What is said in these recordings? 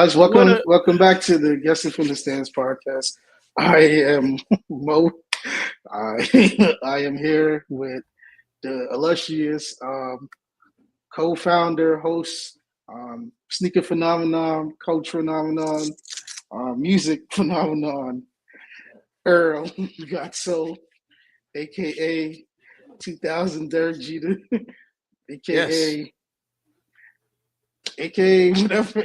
guys, What a welcome back to the Guessing from the Stands podcast. I am Mo. I am here with the illustrious co-founder, host, sneaker phenomenon, coach phenomenon, music phenomenon, Earl Got Soul, aka 2000 Derek Jeter, yes. aka aka whatever.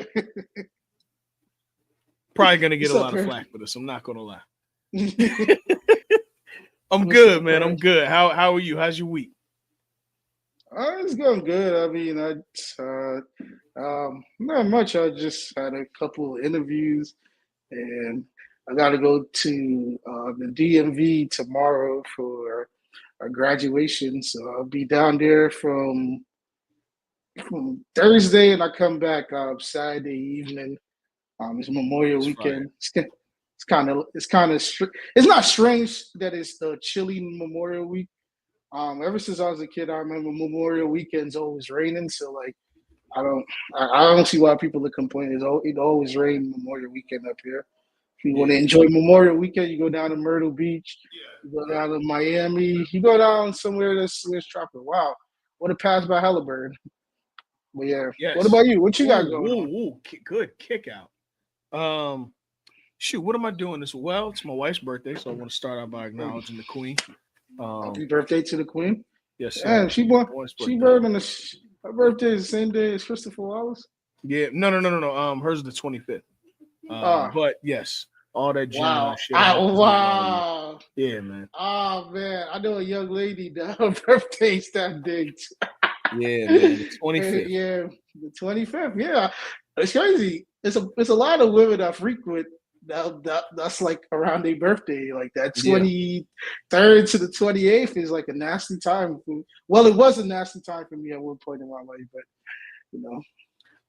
Probably gonna get What's a up, lot of Earl? flack for this. I'm not gonna lie. I'm good, man. I'm good. How are you? How's your week? It's going good. I mean, not much. I just had a couple of interviews, and I got to go to the DMV tomorrow for a graduation. So I'll be down there from Thursday, and I come back Saturday evening. It's Memorial It's fire. Weekend. It's not strange that it's the chilly Memorial Week. Ever since I was a kid, I remember Memorial Weekend's always raining. So like, I don't, I don't see why people are complaining. It always rain Memorial Weekend up here. If you want to enjoy Memorial Weekend, you go down to Myrtle Beach, you go down to Miami, you go down somewhere that's tropical. Wow, what a pass by Halliburton. But yeah, what Yes. about you? What you got going on? Good kick out. Shoot, what am I doing this? Well, it's my wife's birthday, so I want to start out by acknowledging the queen. Happy birthday to the Queen. Yes, sir. And she born. Wife's She birthday. born on her birthday is the same day as Christopher Wallace. Yeah, no. Hers is the 25th. Ah, But yes, all that Gemini wow. shit happens in Wow. Yeah, man. Oh man, I know a young lady that her birthday's that day. Yeah, man. The 25th. Yeah, the 25th. Yeah, it's crazy. It's a lot of women that frequent that's like around their birthday. Like that Yeah. 23rd to the 28th is like a nasty time. Well, it was a nasty time for me at one point in my life, but you know,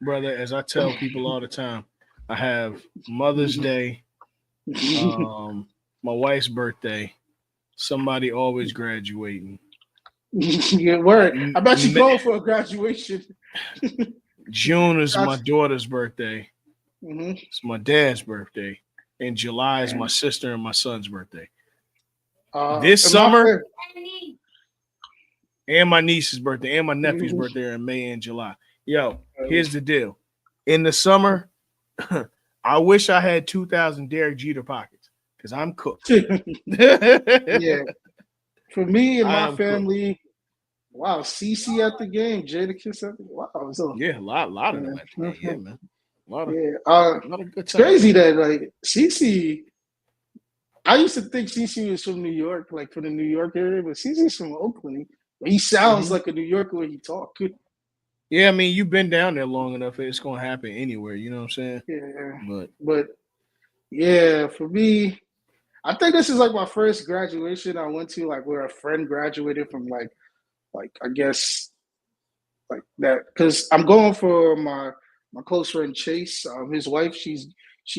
Brother, as I tell people all the time, I have Mother's Day, my wife's birthday, somebody always graduating. yeah, word. I bet you going for a graduation. June is my daughter's birthday. Mm-hmm. It's my dad's birthday. And July is my sister and my son's birthday. This summer, and my niece's birthday, and my nephew's birthday are in May and July. Yo, here's the deal. In the summer, I wish I had 2,000 Derek Jeter pockets because I'm cooked. Yeah. For me and my family, cooked. wow, CC at the game, Jada.K.S at the game. Wow. So, yeah, a lot of them at the game. Yeah, man. A lot of good it's crazy that like CC. I used to think CC was from New York, like from the New York area, but CC's from Oakland. He sounds like a New Yorker when he talks. Yeah, I mean, you've been down there long enough; it's gonna happen anywhere. You know what I'm saying? Yeah, but yeah, for me, I think this is like my first graduation I went to, like where a friend graduated from, like I guess like that, because I'm going for my close friend Chase. His wife, she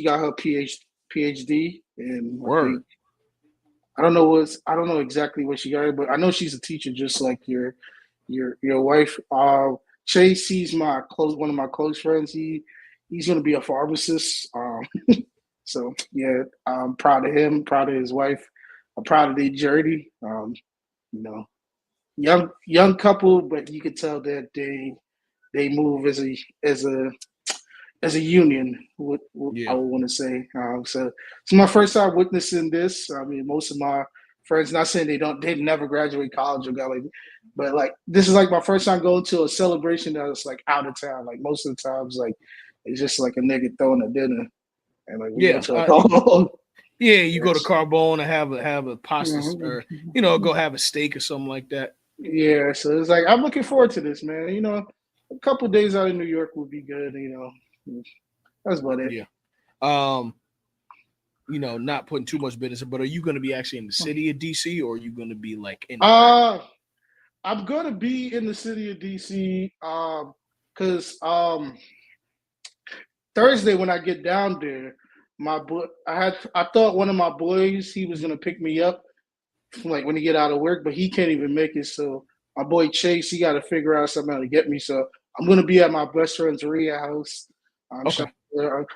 got her PhD in I don't know exactly what she got, but I know she's a teacher, just like your wife. Chase, he's one of my close friends. He's gonna be a pharmacist. So yeah, I'm proud of him, proud of his wife. I'm proud of their journey. You know, young couple, but you could tell that they move as a union. I would want to say. So it's my first time witnessing this. I mean, most of my friends, not saying they never graduate college or got like, but like this is like my first time going to a celebration that was like out of town. Like most of the times, like it's just like a nigga throwing a dinner, and like we go to you go to Carbone and have a pasta or go have a steak or something like that. Yeah, so it's like I'm looking forward to this, man. You know, a couple of days out in New York would be good. You know, that's about it. Yeah. Not putting too much business, but are you going to be actually in the city of DC, or are you going to be like in? I'm going to be in the city of DC because Thursday when I get down there, I thought one of my boys, he was going to pick me up like when he get out of work, but he can't even make it. So my boy Chase, he got to figure out something how to get me. So I'm going to be at my best friend's Ria house.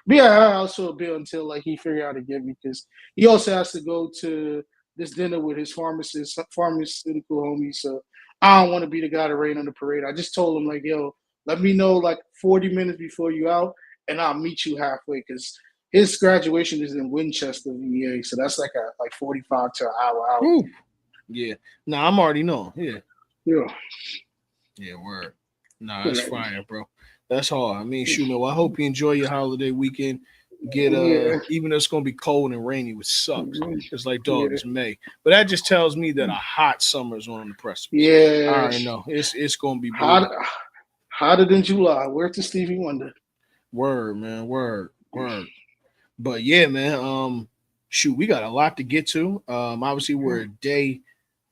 Yeah, I also a bit until like he figure out to get me because he also has to go to this dinner with his pharmaceutical homie. So I don't want to be the guy to rain on the parade. I just told him like, yo, let me know like 40 minutes before you out, and I'll meet you halfway because his graduation is in Winchester, VA. So that's like a like 45 to an hour out. Whew. Yeah. Nah, I'm already knowing. Yeah. Yeah, Yeah, word. Nah, that's yeah, fire, bro. That's hard. I mean, shoot, man. Well, I hope you enjoy your holiday weekend. Get yeah, even though it's gonna be cold and rainy, which sucks. It's like dog, yeah. it's May. But that just tells me that a hot summer is on the precipice. I Yeah. already know. It's gonna be Hot, brutal. hotter than July. Where's the Stevie Wonder? Word, man. Word. Word. But yeah, man. Shoot, we got a lot to get to. Obviously, we're a day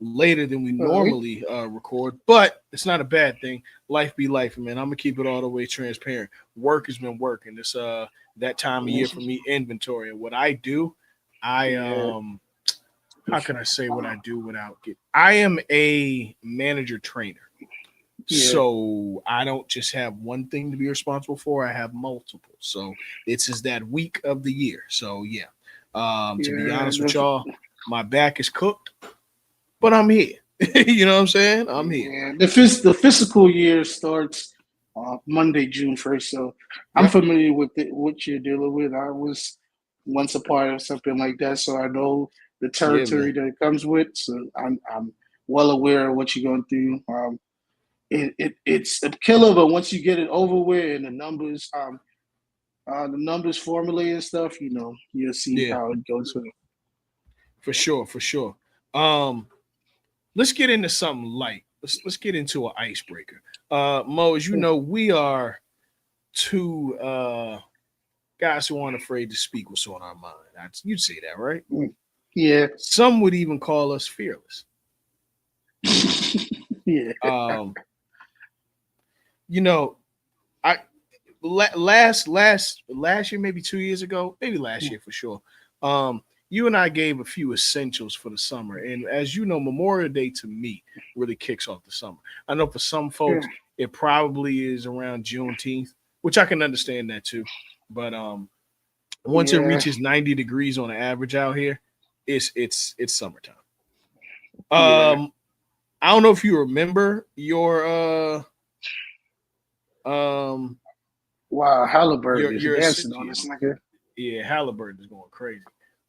later than we We, normally record, but it's not a bad thing. Life be life, man. I'm gonna keep it all the way transparent. Work has been working. It's that time of year for me, inventory. And what I do, I yeah, how can I say what I do without get? I am a manager trainer. yeah, So I don't just have one thing to be responsible for. I have multiple. So this is that week of the year. So yeah. To be yeah. honest with y'all, my back is cooked, but I'm here. You know what I'm saying? I'm here. Yeah, the physical year starts Monday, June 1st. So I'm Yep. familiar with what you're dealing with. I was once a part of something like that, so I know the Yeah, territory man. that it comes with. So I'm well aware of what you're going through. It's a killer, but once you get it over with and the numbers formulate and stuff, you'll see Yeah, how it goes with it. for sure, for sure. Um, let's get into something light. Let's get into an icebreaker. Mo, as you know, we are two guys who aren't afraid to speak what's on our mind. You'd say that, right? Yeah, Some would even call us fearless. yeah, Um, you know, I last year, maybe 2 years ago, maybe last year for sure. You and I gave a few essentials for the summer, and as you know, Memorial Day to me really kicks off the summer. I know for some yeah, folks, it probably is around Juneteenth, which I can understand that too. But once it yeah, reaches 90 degrees on the average out here, it's summertime. yeah. Um, I don't know if you remember your um Wow, Halliburton is your dancing on this nigga. yeah, Halliburton is going crazy.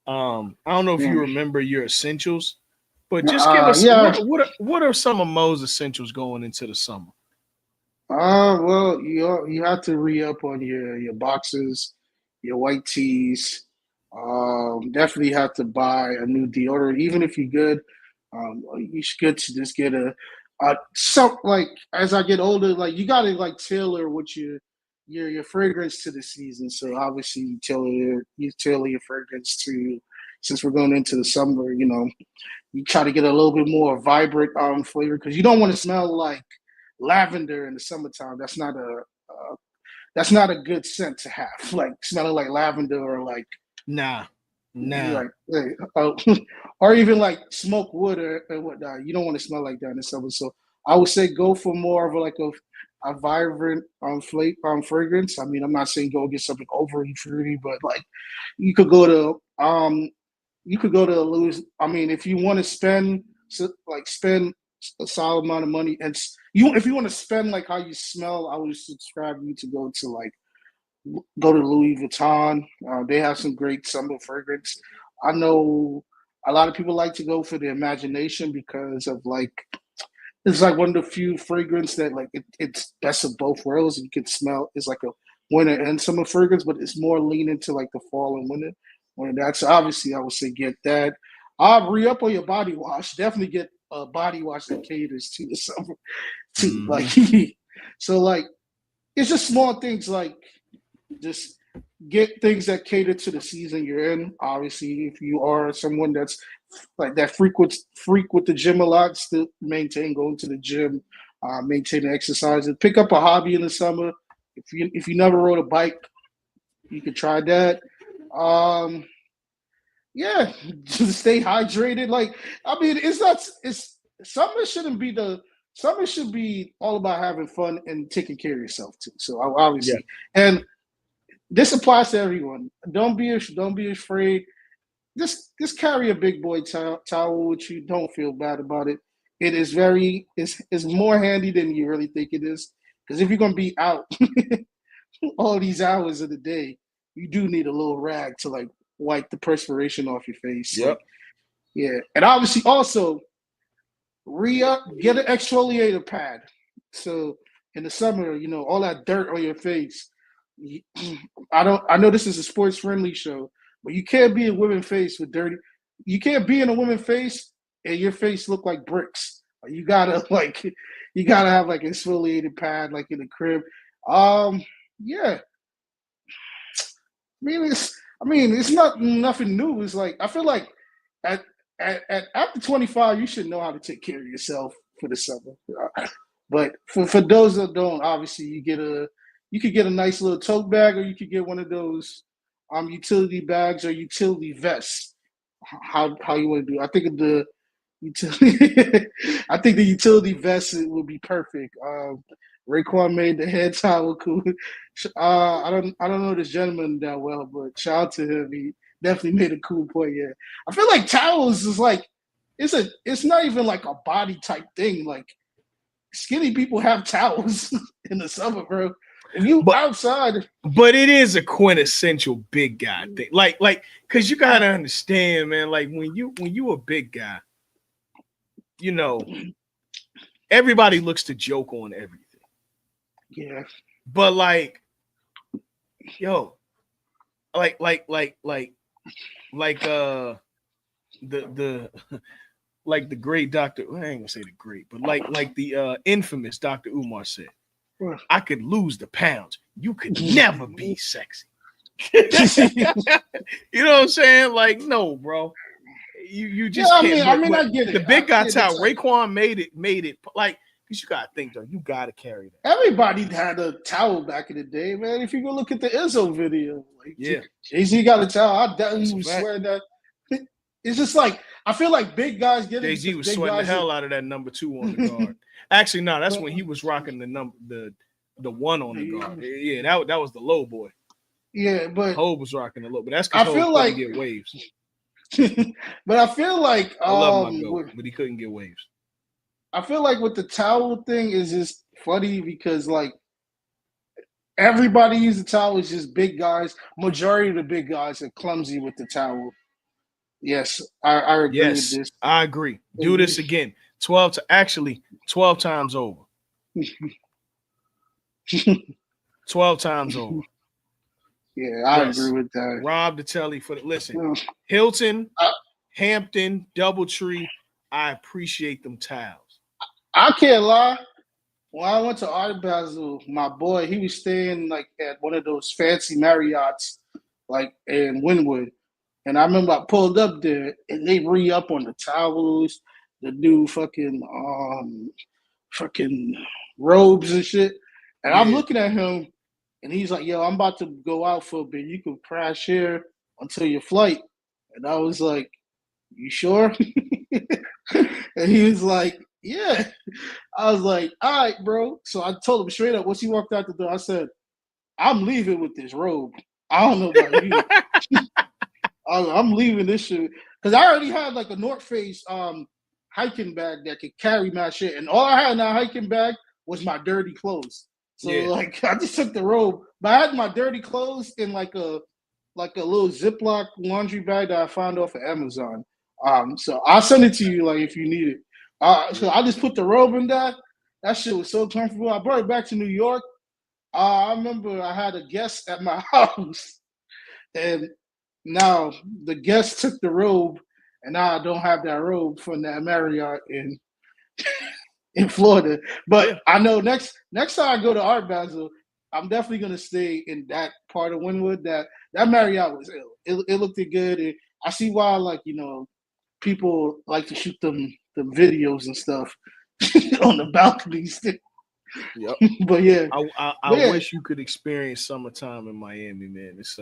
I don't know if Yeah. you remember your essentials, but just give us Yeah. what are some of Mo's essentials going into the summer? Well, you have to re up on your boxes, your white tees. Definitely have to buy a new deodorant, even if you're good. You should good to just get some like as I get older, like you gotta like tailor what your fragrance to the season. So obviously you tailor your fragrance to since we're going into the summer. You try to get a little bit more vibrant flavor because you don't want to smell like lavender in the summertime. That's not a good scent to have. Like smelling like lavender or Nah, nah, like or even like smoke wood or whatnot. You don't want to smell like that in the summer. So I would say go for more of a vibrant fragrance. I mean, I'm not saying go get something overly fruity, but like you could go to Louis. I mean, if you want to spend a solid amount of money, and if you want to spend like how you smell, I would subscribe you to go to Louis Vuitton. They have some great summer fragrance. I know a lot of people like to go for the imagination because of like it's like one of the few fragrance that like it's best of both worlds. You can smell it's like a winter and summer fragrance, but it's more leaning to like the fall and winter. When that's obviously I would say get that. I'll re up on your body wash. Definitely get a body wash that caters to the summer too. Like mm-hmm. so like it's just small things like just get things that cater to the season you're in. Obviously, if you are someone that's like that freak with the gym a lot, still maintain going to the gym, maintain exercising. Pick up a hobby in the summer. If you never rode a bike, you could try that. Um, yeah, just stay hydrated. Like I mean, it's not. It's summer shouldn't be the summer should be all about having fun and taking care of yourself too. So Yeah, obviously, and this applies to everyone. Don't be afraid. Just carry a big boy towel with you. Don't feel bad about it. It is it's more handy than you really think it is. Because if you're gonna be out all these hours of the day, you do need a little rag to like wipe the perspiration off your face. Yep. Like, yeah, and obviously also re-up, get an exfoliator pad. So in the summer, all that dirt on your face. I know this is a sports friendly show, but you can't be a woman face with dirty. You can't be in a woman face and your face look like bricks. You gotta you gotta have like an exfoliated pad like in the crib. Yeah. I mean it's not nothing new. It's like I feel like at after 25, you should know how to take care of yourself for the summer. But for those that don't, obviously you could get a nice little tote bag, or you could get one of those utility bags or utility vests. How you want to do? I think the utility I think the utility vest would be perfect. Raekwon made the head towel cool. I don't know this gentleman that well, but shout out to him. He definitely made a cool point. Yeah, I feel like towels is like it's not even like a body type thing. Like skinny people have towels in the summer, bro. If you outside, but it is a quintessential big guy thing. Like, because you gotta understand, man. Like when you a big guy, everybody looks to joke on everything. Yeah. But like, yo, like the like the great Dr. I ain't gonna say the great, but like the infamous Dr. Umar said, I could lose the pounds. You could never be sexy. You know what I'm saying? Like, no, bro. You just can't. I get it. The big guy towel. Raekwon made it like, because you gotta think though, you gotta carry that. Everybody had a towel back in the day, man. If you go look at the Izzo video, like, yeah, Jay-Z got a towel. I definitely swear that it's just like I feel like big guys get it. Jay-Z was sweating the hell out of that number 2 on the guard. Actually, no, that's when he was rocking the 1 on the guard. Yeah, that was the low boy. Yeah, but Hov was rocking the low, but that's because Hov couldn't get waves. But I feel like I love my goat, but he couldn't get waves. I feel like with the towel thing is just funny because like everybody uses the towel. It's just big guys. Majority of the big guys are clumsy with the towel. Yes, I agree with this. I agree. Do this again. 12 times over. 12 times over. Yeah, I agree with that. Rob the telly for the listen. Hilton, Hampton, Doubletree. I appreciate them towels. I can't lie. When I went to Art Basel, my boy, he was staying like at one of those fancy Marriotts, like in Wynwood. And I remember I pulled up there and they re-up on the towels, the new fucking robes and shit. And I'm looking at him and he's like, yo, I'm about to go out for a bit. You can crash here until your flight. And I was like, you sure? And he was like, yeah. I was like, all right, bro. So I told him straight up, once he walked out the door, I said, I'm leaving with this robe. I don't know about you. I'm leaving this shit. Because I already had like a North Face hiking bag that could carry my shit. And all I had in that hiking bag was my dirty clothes. So like I just took the robe. But I had my dirty clothes in like a little Ziploc laundry bag that I found off of Amazon. So I'll send it to you like if you need it. So I just put the robe in that. That shit was so comfortable. I brought it back to New York. I remember I had a guest at my house, and now the guest took the robe, and now I don't have that robe from that Marriott in Florida. But I know next time I go to Art Basel, I'm definitely gonna stay in that part of Wynwood. That Marriott was ill. It looked good, and I see why people like to shoot them videos and stuff on the balconies. Yep. But yeah, I wish you could experience summertime in Miami, man. It's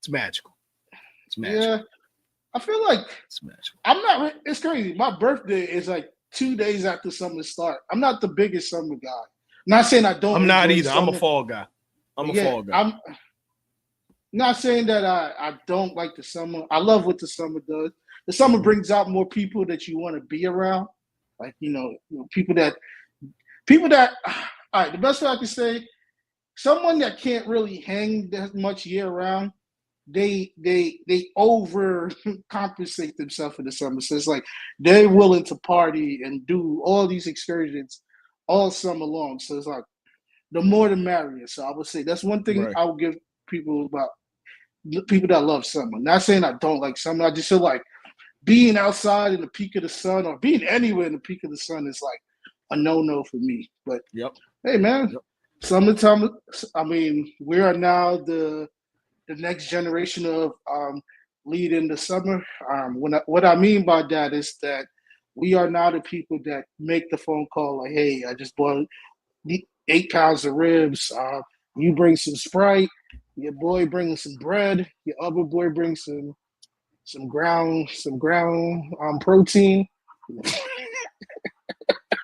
magical. It's magical. Yeah, I feel like it's magical. I'm not. It's crazy. My birthday is like 2 days after summer start. I'm not the biggest summer guy. Not saying I don't. I'm not either. Summer. I'm a fall guy. I'm a fall guy. Not saying that I don't like the summer. I love what the summer does. The summer Mm-hmm. brings out more people that you want to be around. Like, people that all right, the best way I can say, someone that can't really hang that much year round, they overcompensate themselves in the summer. So it's like they're willing to party and do all these excursions all summer long. So it's like the more the merrier. So I would say that's one thing Right. I would give people about people that love summer. Not saying I don't like summer. I just feel like being outside in the peak of the sun or being anywhere in the peak of the sun is like a no for me. But Yep. hey, man, Yep. summertime. I mean, we are now the next generation of leading the summer. What I mean by that is that we are now the people that make the phone call like, hey, I just bought 8 pounds of ribs. You bring some Sprite. Your boy brings some bread. Your other boy brings some ground protein.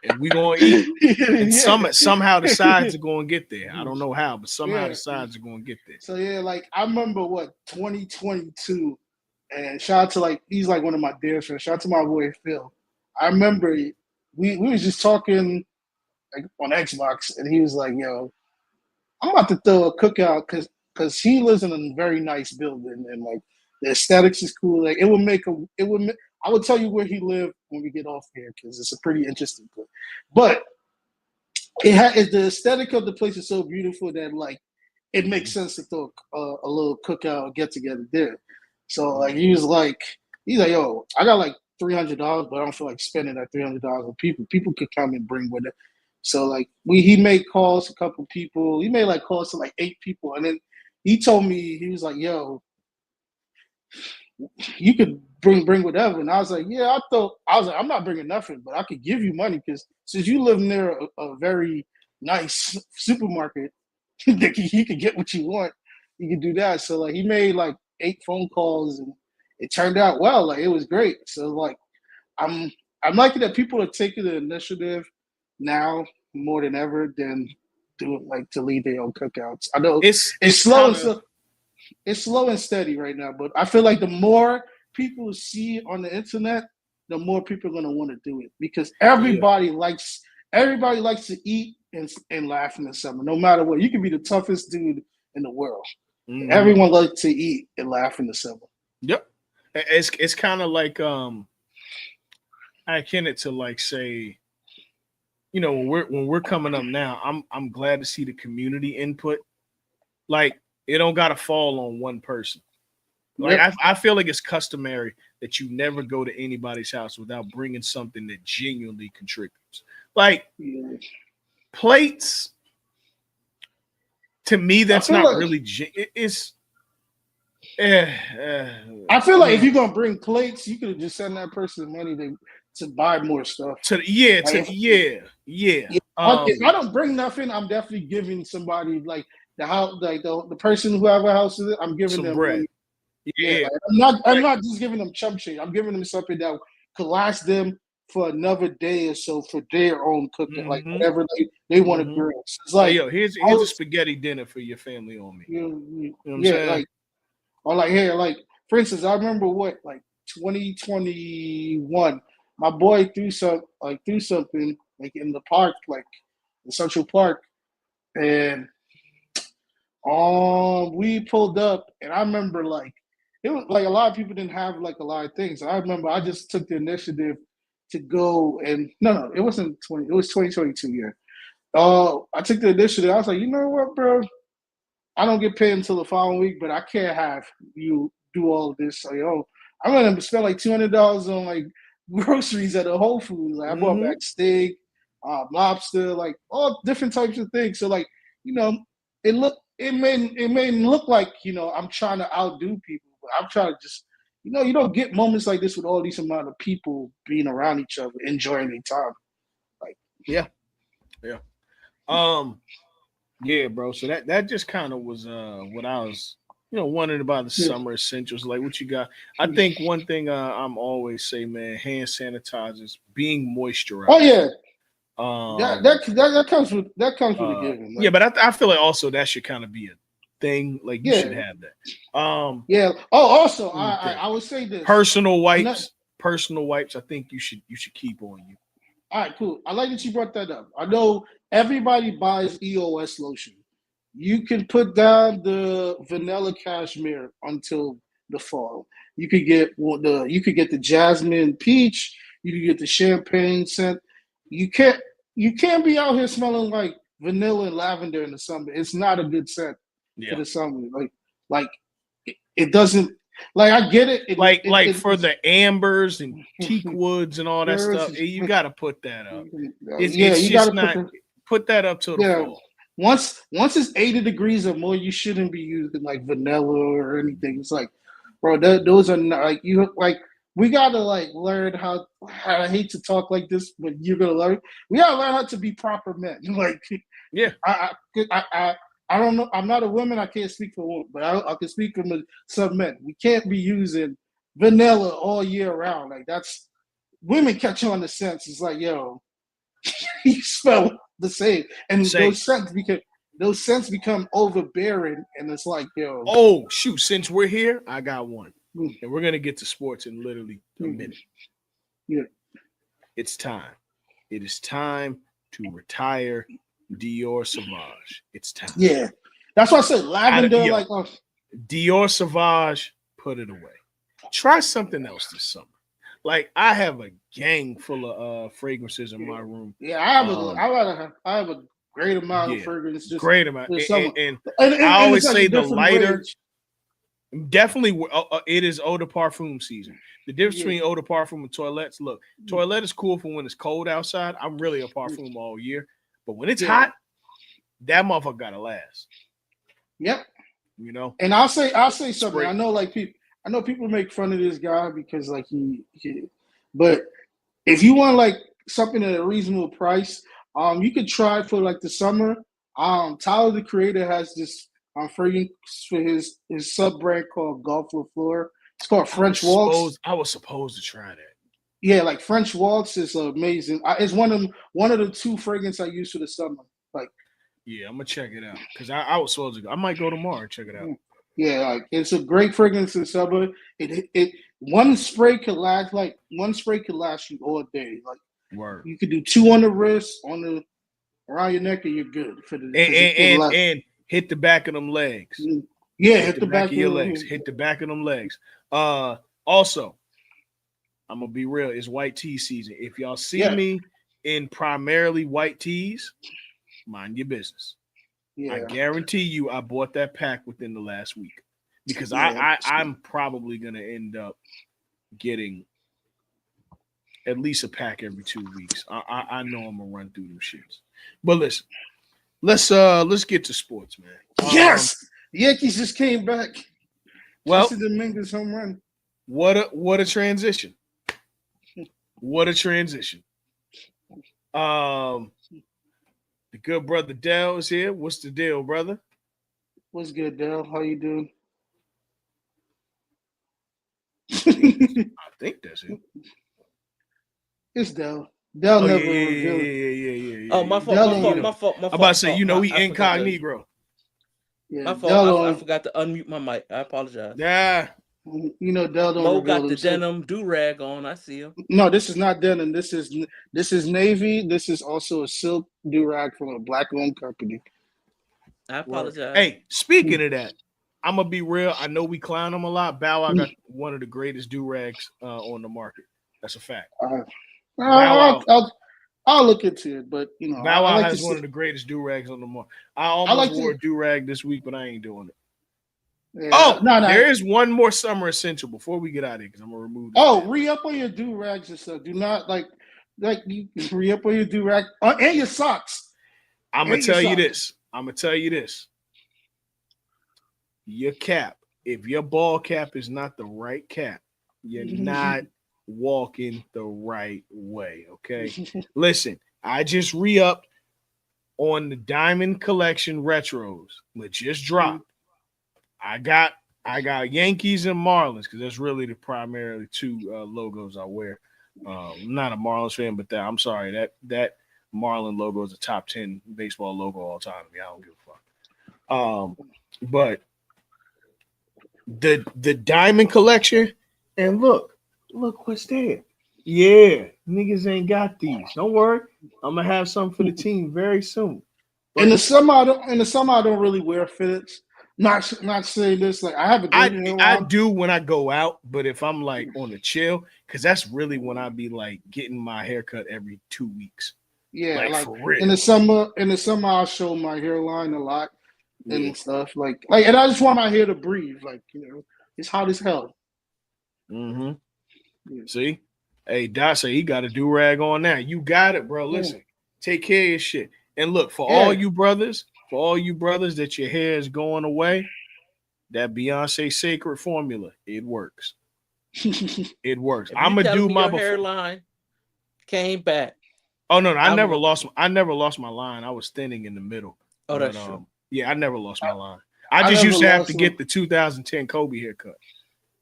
And we gonna eat. And Yeah, somehow the sides are gonna get there. I don't know how, but somehow yeah. the sides are gonna get there. So yeah, like I remember 2022, and shout out to like he's like one of my dear friends. Shout out to my boy Phil. I remember we was just talking like on Xbox, and he was like, "Yo, I'm about to throw a cookout because he lives in a very nice building and like the aesthetics is cool. Like I would tell you where he lived when we get off here because it's a pretty interesting place. But the aesthetic of the place is so beautiful that like it makes sense to throw a little cookout get together there. So like he's like, yo, I got like $300, but I don't feel like spending that $300 on people. People could come and bring with it. So like he made calls to a couple people. He made like calls to like 8 people, and then he told me he was like, yo, you could bring whatever. And I was like, yeah, I was like, I'm not bringing nothing, but I could give you money because since you live near a very nice supermarket, that you could get what you want. You could do that. So like he made like 8 phone calls and it turned out well. Like it was great. So like I'm I'm liking that people are taking the initiative now more than ever than do it like to lead their own cookouts. I know it's It's slow kind and of so it's slow and steady right now, but I feel like the more people see on the internet, the more people are gonna want to do it because yeah. everybody likes to eat and laugh in the summer, no matter what. You can be the toughest dude in the world. Mm-hmm. Everyone likes to eat and laugh in the summer. Yep. It's kind of like I akin it to like say, when we're coming up now, I'm glad to see the community input. Like it don't gotta fall on one person. Like Yep. I feel like it's customary that you never go to anybody's house without bringing something that genuinely contributes. Like Yeah. plates, to me, I that's feel not like really. It's. Eh, I if mean, you're gonna bring plates, you could have just sent that person money to buy more stuff. Like yeah. if I don't bring nothing, I'm definitely giving somebody like the person who have a house with it, I'm giving Some them bread. money. Yeah, Yeah, like I'm like not just giving them chump change. I'm giving them something that could last them for another day or so for their own cooking, like mm-hmm, whatever they want to mm-hmm. grill. So it's Like like yo, I here's a was, spaghetti dinner for your family on me. You know what I'm yeah, saying? like or like here, like for instance, I remember like 2021, my boy threw something like in the park, like in Central Park, and we pulled up, and I remember like it was like a lot of people didn't have like a lot of things. I remember I just took the initiative to go and no, it wasn't 20, it was 2022. Yeah. I took the initiative. I was like, you know what, bro? I don't get paid until the following week, but I can't have you do all of this. So yo, I'm gonna spend like $200 on like groceries at a Whole Foods. Like I bought Mm-hmm. back steak, lobster, like all different types of things. So like you know, it may look like I'm trying to outdo people, but I'm trying to just you don't get moments like this with all these amount of people being around each other, enjoying their time. Like Yeah, yeah. Um, yeah, bro. So that just kind of was what I was wondering about the yeah. summer essentials. Like what you got. I think one thing I'm always say, man, hand sanitizers, being Oh moisturized. yeah, Um, that comes with a given. yeah, Like but I feel like also that should kind of be thing. Like you should Yeah. have that. Yeah. Oh, also, Let me think. I would say this. Personal Another, wipes. Personal wipes. I think you should keep on you. all right, cool. I like that you brought that up. I know everybody buys EOS lotion. You can put down the vanilla cashmere until the fall. You could get the jasmine peach. You could get the champagne scent. You can't be out here smelling like vanilla and lavender in the summer. It's not a good scent for Yeah. the summer. Like it doesn't. Like I get it. Like for the ambers and teak woods and all that stuff, you got to put that up. Yeah, It's you just got to not put that up till the yeah. fall. Once it's 80 degrees or more, you shouldn't be using like vanilla or anything. It's like, bro, those are not like you like. We gotta like learn how. I hate to talk like this, but you're gonna learn. We gotta learn how to be proper men. Like, Yeah, I don't know. I'm not a woman. I can't speak for women, but I can speak for some men. We can't be using vanilla all year round. Like that's women catch on the sense. It's like, yo, you smell the same, and same. those scents become overbearing, and it's like, yo. Oh shoot! Since we're here, I got one, and we're gonna get to sports in literally a minute. Yeah. It's time. It is time to retire Dior Sauvage. It's time. Yeah, that's why I said lavender. Like, Dior Sauvage, put it away. Try something else this summer. Like I have a gang full of fragrances in my room. Yeah, I have a great amount of fragrance. Just great amount. And I always say the lighter. Range. Definitely, it is eau de parfum season. The difference between eau de parfum and toilettes. Look, toilette is cool for when it's cold outside. I'm really a parfum all year, but when it's hot, that motherfucker gotta last. Yep. You know. And I'll say something. I know people make fun of this guy because like he but if you want like something at a reasonable price, you could try for like the summer. Tyler the Creator has this fragrance for his sub brand called Golf Lafleur. It's called French Waltz. I was supposed to try that. Yeah, like French Waltz is amazing. It's one of the two fragrances I use for the summer. Like, yeah, I'm gonna check it out because I was supposed to go. I might go tomorrow and check it out. Yeah, like it's a great fragrance in summer. One spray could last you all day. Like, word. You could do 2 on the wrist, around your neck, and you're good for the and hit the back of them legs. Yeah, hit the back of your legs. Hit the back of them legs. Also, I'm gonna be real. It's white tee season. If y'all see me in primarily white tees, mind your business. Yeah. I guarantee you, I bought that pack within the last week because I'm probably gonna end up getting at least a pack every 2 weeks. I know I'm gonna run through them shits. But listen, let's get to sports, man. Yes, Yankees just came back. Well, Jesse Dominguez home run. What a transition! What a transition! The good brother Dell is here. What's the deal, brother? What's good, Dell? How you doing? I think that's it. It's Dell. Dell never revealed. Yeah. Oh, my fault. I'm about to say, he incognito. Yeah, my fault. I forgot to unmute my mic. I apologize. Yeah. Dell don't. Mo got the denim do-rag on. I see him. No, this is not denim. This is navy. This is also a silk do-rag from a black-owned company. I apologize. Hey, speaking of that, I'm gonna be real. I know we clown him a lot. Bow Wow got one of the greatest do-rags on the market. That's a fact. I'll look into it, but Bow Wow has one of the greatest do-rags on the market. I almost wore a do-rag this week, but I ain't doing it. Yeah, there is one more summer essential before we get out of here because I'm gonna remove this. Re-up on your do-rags and stuff. Do not like you re-up on your do-rag and your socks. I'm gonna tell you this. Your cap, if your ball cap is not the right cap, you're not walking the right way. Okay. Listen, I just re-upped on the Diamond Collection retros, which just dropped. I got Yankees and Marlins because that's really the primarily two logos I wear. I'm not a Marlins fan, but I'm sorry that Marlin logo is a top 10 baseball logo all time. Yeah, I don't give a fuck. But the diamond collection, and look what's there. Yeah, niggas ain't got these. Don't worry, I'm gonna have some for the team very soon. But in the summer, I don't really wear fitteds. Not saying this like I have a good hairline. I do when I go out, but if I'm like on the chill, because that's really when I be like getting my haircut every 2 weeks. Yeah, like for real. In the summer, I'll show my hairline a lot and stuff. Like, and I just want my hair to breathe. Like, it's hot as hell. Mm-hmm. Yeah. See, hey, Dot say he got a do rag on now. You got it, bro. Listen, take care of your shit. And look, for all you brothers that your hair is going away, that Beyonce sacred formula, it works. It works. I'm gonna do my hairline came back. Oh no, I never lost my line. I was thinning in the middle. Oh, that's true. Yeah, I never lost my line. I just used to have to get the 2010 Kobe haircut.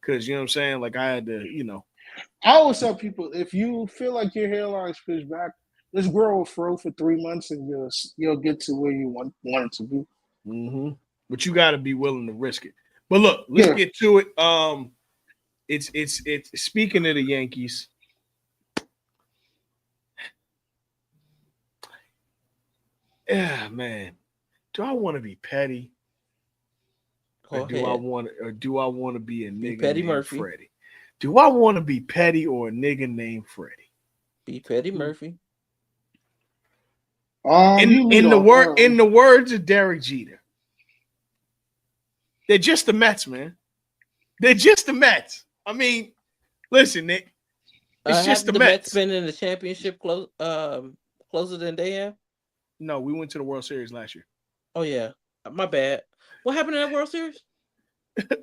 Cause you know what I'm saying? Like I had to, I always tell people, if you feel like your hairline's pushed back, just grow a fro for 3 months and you'll get to where you want it to be. Mm-hmm. But you got to be willing to risk it. But look, let's get to it. It's speaking of the Yankees. Yeah, man. Do I want to be petty? Or do I want to be a nigga Petty named Murphy. Freddie? Do I want to be petty or a nigga named Freddie? Be Petty Murphy. In the words of Derek Jeter, they're just the Mets, man. They're just the Mets. I mean, listen, Nick. It's just the Mets. Been in the championship closer than they have? No, we went to the World Series last year. Oh yeah, my bad. What happened in that World Series?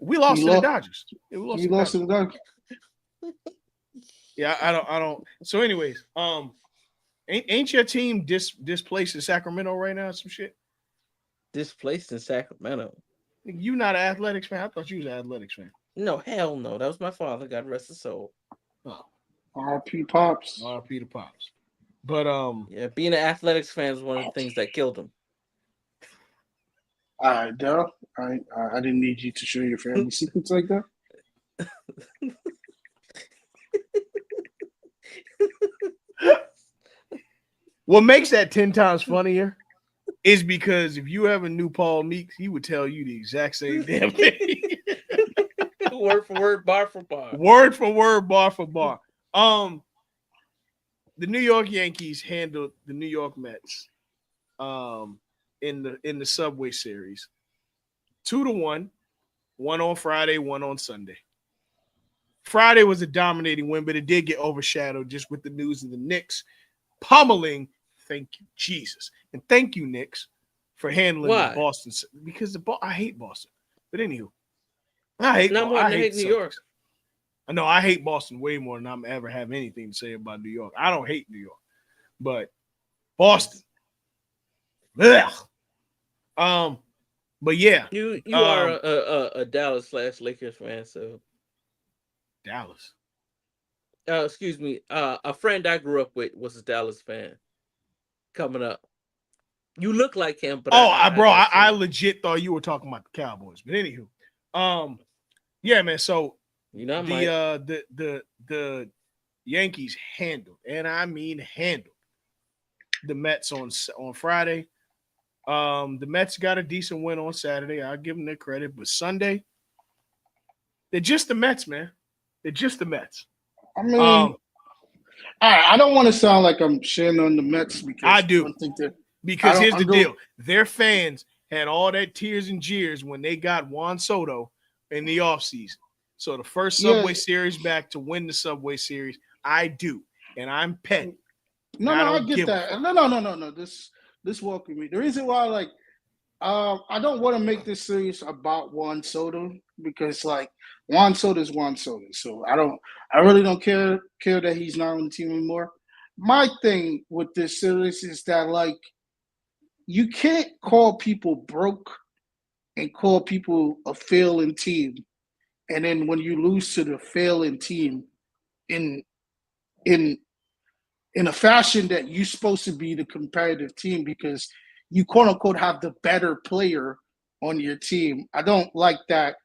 We lost to the Dodgers. We lost to the Dodgers. Yeah, I don't. So, anyways, ain't your team displaced in Sacramento right now? Some shit. Displaced in Sacramento. You not an athletics fan? I thought you was an athletics fan. No, hell no. That was my father. God rest his soul. Oh, R.P. Pops. R.P. to Pops. But yeah, being an athletics fan is one of the things that killed him. All right, Dell. I didn't need you to show your family secrets like that. What makes that 10 times funnier is because if you ever knew Paul Meeks, he would tell you the exact same damn thing. Word for word, bar for bar. Word for word, bar for bar. The New York Yankees handled the New York Mets in the Subway Series 2-1, one on Friday, one on Sunday. Friday was a dominating win, but it did get overshadowed just with the news of the Knicks pummeling. Thank you, Jesus. And thank you, Knicks, for handling the Boston. Because I hate Boston. But anywho, I hate New York. No, I hate Boston way more than I'm ever have anything to say about New York. I don't hate New York. But Boston. Ugh. But yeah. You are a Dallas/Lakers fan, so Dallas. Excuse me. A friend I grew up with was a Dallas fan. Coming up, you look like him, but I legit thought you were talking about the Cowboys. But anywho, yeah, man. So the Yankees handled, and I mean handled, the Mets on Friday. The Mets got a decent win on Saturday. I'll give them their credit, but Sunday, they're just the Mets, man. They're just the Mets. I mean, I don't want to sound like I'm shitting on the Mets because I do. Because here's the deal. Their fans had all that tears and jeers when they got Juan Soto in the offseason. So the first Subway Series back to win the Subway Series, I do. And I'm petty. No, I get that. No. This welcome me. The reason why, I don't want to make this series about Juan Soto because, Juan Soto is Juan Soto. So I really don't care that he's not on the team anymore. My thing with this series is that, you can't call people broke and call people a failing team. And then when you lose to the failing team in a fashion that you're supposed to be the competitive team because you quote unquote have the better player on your team. I don't like that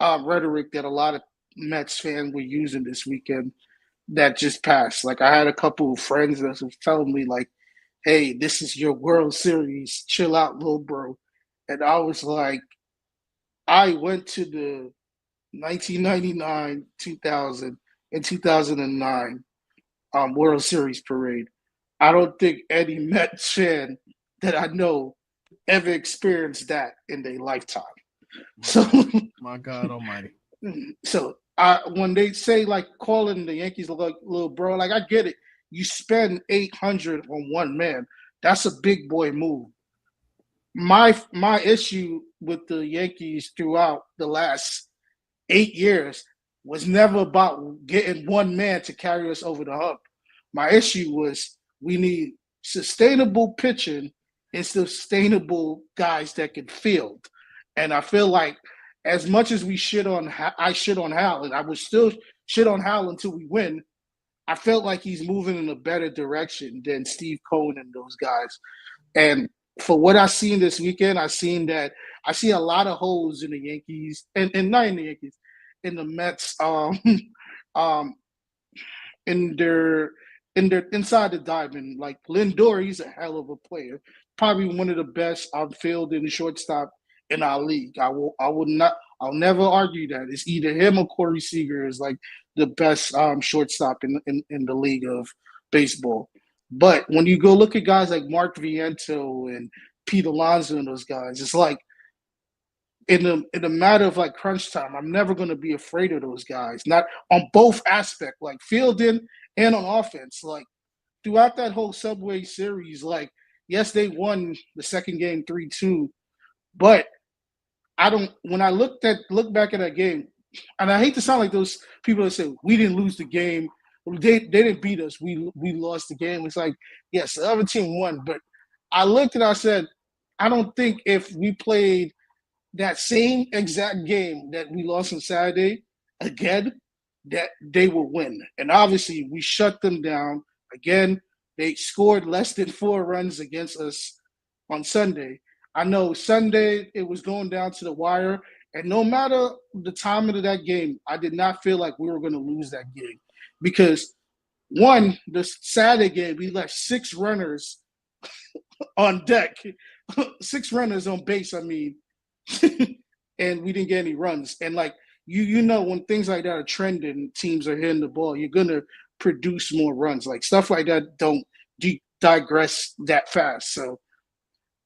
rhetoric that a lot of Mets fans were using this weekend that just passed. Like I had a couple of friends that was telling me like, "Hey, this is your World Series. Chill out, little bro." And I was like, I went to the 1999, 2000, and 2009 World Series parade. I don't think any Mets fan that I know ever experienced that in their lifetime. So, My God Almighty. so when they say like calling the Yankees like little bro, like I get it. You spend 800 on one man. That's a big boy move. My issue with the Yankees throughout the last 8 years was never about getting one man to carry us over the hump. My issue was we need sustainable pitching and sustainable guys that can field. And I feel like as much as we shit on, I shit on Hal, and I would still shit on Hal until we win. I felt like he's moving in a better direction than Steve Cohen and those guys. And for what I seen this weekend, I see a lot of holes in the Yankees, and not in the Yankees, in the Mets, um, in their inside the diamond. Like Lindor, he's a hell of a player, probably one of the best outfield and shortstop in our league. I'll never argue that. It's either him or Corey Seager is like the best shortstop in the league of baseball. But when you go look at guys like Mark Viento and Pete Alonso and those guys, it's like in a matter of like crunch time, I'm never going to be afraid of those guys. Not on both aspects, like fielding and on offense. Like throughout that whole Subway series, like yes, they won the second game 3-2, but I don't. When I look back at that game, and I hate to sound like those people that say we didn't lose the game, they didn't beat us, we lost the game. It's like yes, the other team won, but I looked and I said, I don't think if we played that same exact game that we lost on Saturday again, that they will win. And obviously, we shut them down again. They scored less than 4 runs against us on Sunday. I know Sunday it was going down to the wire, and no matter the timing of that game, I did not feel like we were going to lose that game because one, the Saturday game, we left 6 runners on deck, 6 runners on base. I mean, and we didn't get any runs. And like you know, when things like that are trending, teams are hitting the ball, you're gonna produce more runs. Like stuff like that don't digress that fast. So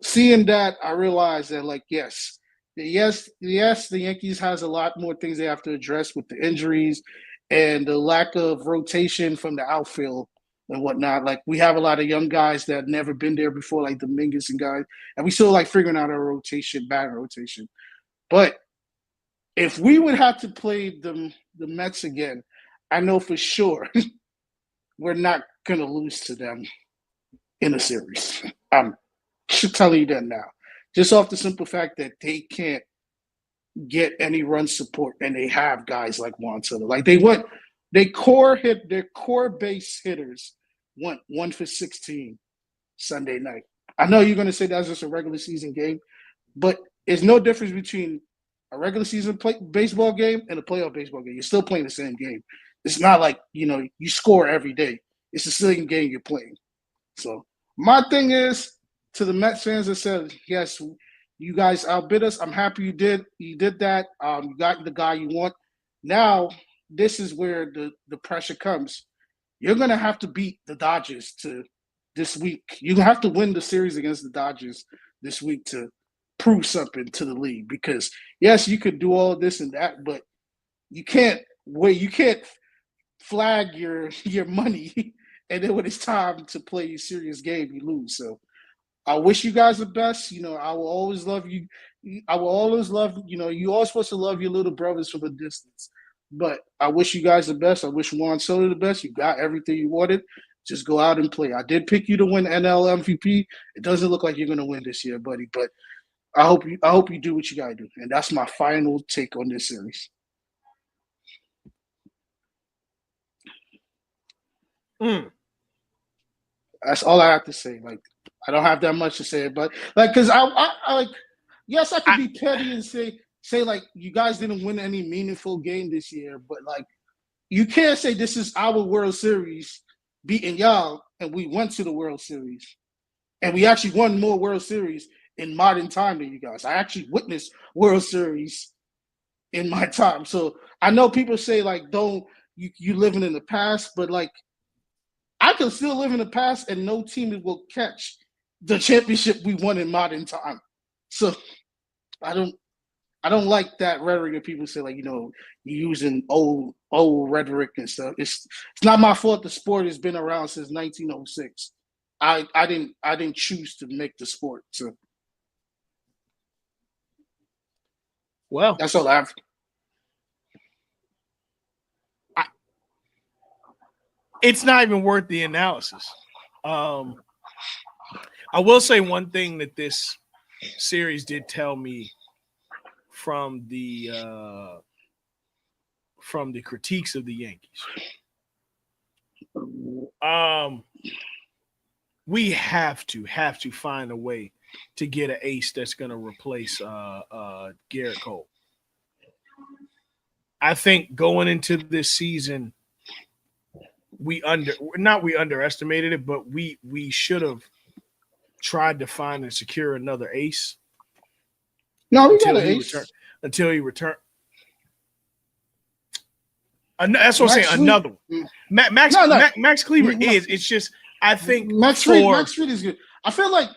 seeing that, I realized that like yes, the Yankees has a lot more things they have to address with the injuries and the lack of rotation from the outfield and whatnot. Like we have a lot of young guys that have never been there before, like Dominguez and guys, and we still like figuring out our rotation, batting rotation. But if we would have to play the Mets again, I know for sure we're not gonna lose to them in a series. I'm telling you that now. Just off the simple fact that they can't get any run support and they have guys like Juan Soto. Like their core base hitters went 1 for 16 Sunday night. I know you're gonna say that's just a regular season game, but there's no difference between a regular season baseball game and a playoff baseball game. You're still playing the same game. It's not like you score every day. It's the same game you're playing. So my thing is to the Mets fans that said yes, you guys outbid us. I'm happy you did. You did that. You got the guy you want. Now this is where the pressure comes. You're gonna have to beat the Dodgers to this week. You have to win the series against the Dodgers this week to prove something to the league. Because yes, you could do all this and that, but you can't wait. You can't flag your money, and then when it's time to play a serious game, you lose. So I wish you guys the best. I will always love you. I will always love. You always supposed to love your little brothers from a distance. But I wish you guys the best. I wish Juan Soto the best. You got everything you wanted. Just go out and play. I did pick you to win NL MVP. It doesn't look like you're going to win this year, buddy. But I hope you do what you got to do. And that's my final take on this series. That's all I have to say. Like I don't have that much to say, but like because I like yes, I could be petty and say like you guys didn't win any meaningful game this year, but like you can't say this is our World Series beating y'all, and we went to the World Series, and we actually won more World Series in modern time than you guys. I actually witnessed World Series in my time, so I know people say like don't you living in the past, but like I can still live in the past, and no team will catch the championship we won in modern time. So I don't like that rhetoric that people say, like, you using old rhetoric and stuff. It's not my fault the sport has been around since 1906. I didn't choose to make the sport. So Well, that's all I have. It's not even worth the analysis. I will say one thing that this series did tell me from the critiques of the Yankees. We have to find a way to get an ace that's going to replace Garrett Cole. I think going into this season, we underestimated it, but we should have tried to find and secure another ace. No, we got an ace. Until he returned. That's what I'm saying. Another one. Max Cleaver is. It's just I think Max Fried is good. I feel like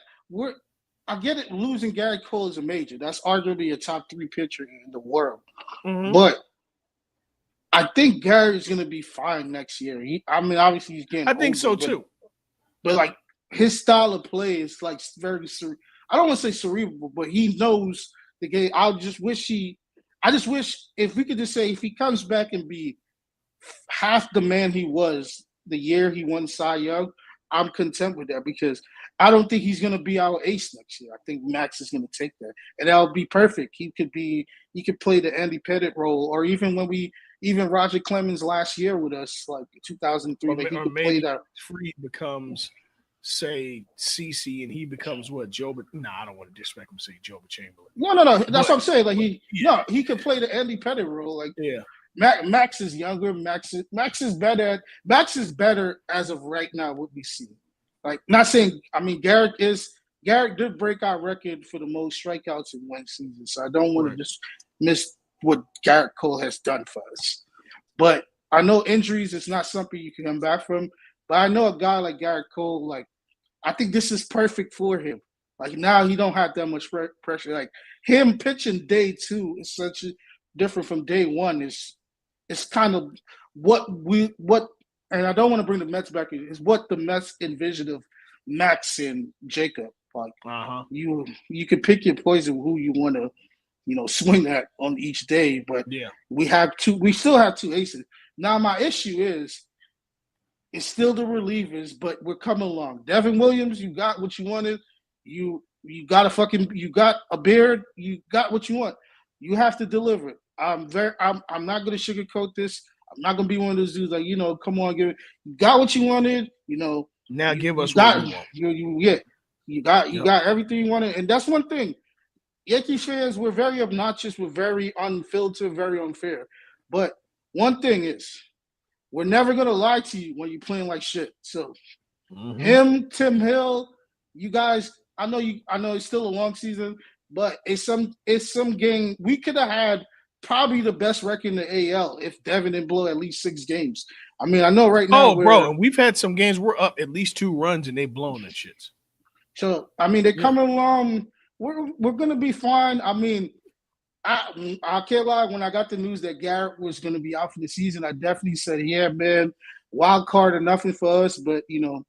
I get it. Losing Garrett Cole is a major. That's arguably a top 3 pitcher in the world. Mm-hmm. But I think Garrett is going to be fine next year. Obviously he's getting. I think older, so too. But like his style of play is like very. I don't want to say cerebral, but he knows the game. I just wish if we could just say if he comes back and be half the man he was the year he won Cy Young, I'm content with that because I don't think he's going to be our ace next year. I think Max is going to take that, and that'll be perfect. He could play the Andy Pettitte role, or even Roger Clemens last year with us, like 2003, like he could play that. Fried becomes, say, CC, and he becomes what? Joe? I don't want to disrespect him. Say Joe Chamberlain. No. That's what I'm saying. Like he could play the Andy Pettitte role. Like Max is younger. Max is better. Max is better as of right now. What we see, like not saying. I mean, Garrett did break our record for the most strikeouts in one season. So I don't want to just miss what Garrett Cole has done for us. But I know injuries is not something you can come back from. But I know a guy like Garrett Cole. Like I think this is perfect for him. Like now he don't have that much pressure. Like him pitching day 2 is such a different from day 1. It's kind of what and I don't want to bring the Mets back. Is what the Mets envisioned of Max and Jacob. Like you can pick your poison who you want to, swing at on each day. But we still have 2 aces. Now my issue is it's still the relievers, but we're coming along. Devin Williams, you got what you wanted. You got a beard. You got what you want. You have to deliver it. I'm not going to sugarcoat this. I'm not going to be one of those dudes like, come on, you got what you wanted. Now give us what you want. You got everything you wanted. And that's one thing. Yankees fans, we're very obnoxious. We're very unfiltered, very unfair. But one thing is, we're never going to lie to you when you're playing like shit. So him, Tim Hill, you guys, I know it's still a long season, but it's some game. We could have had probably the best record in the AL if Devin didn't blow at least 6 games. I mean, I know right now. And we've had some games we're up at least 2 runs and they've blown that shit. So I mean, they're coming along. We're gonna be fine. I mean, I can't lie. When I got the news that Garrett was gonna be out for the season, I definitely said, "Yeah, man, wild card or nothing for us." But in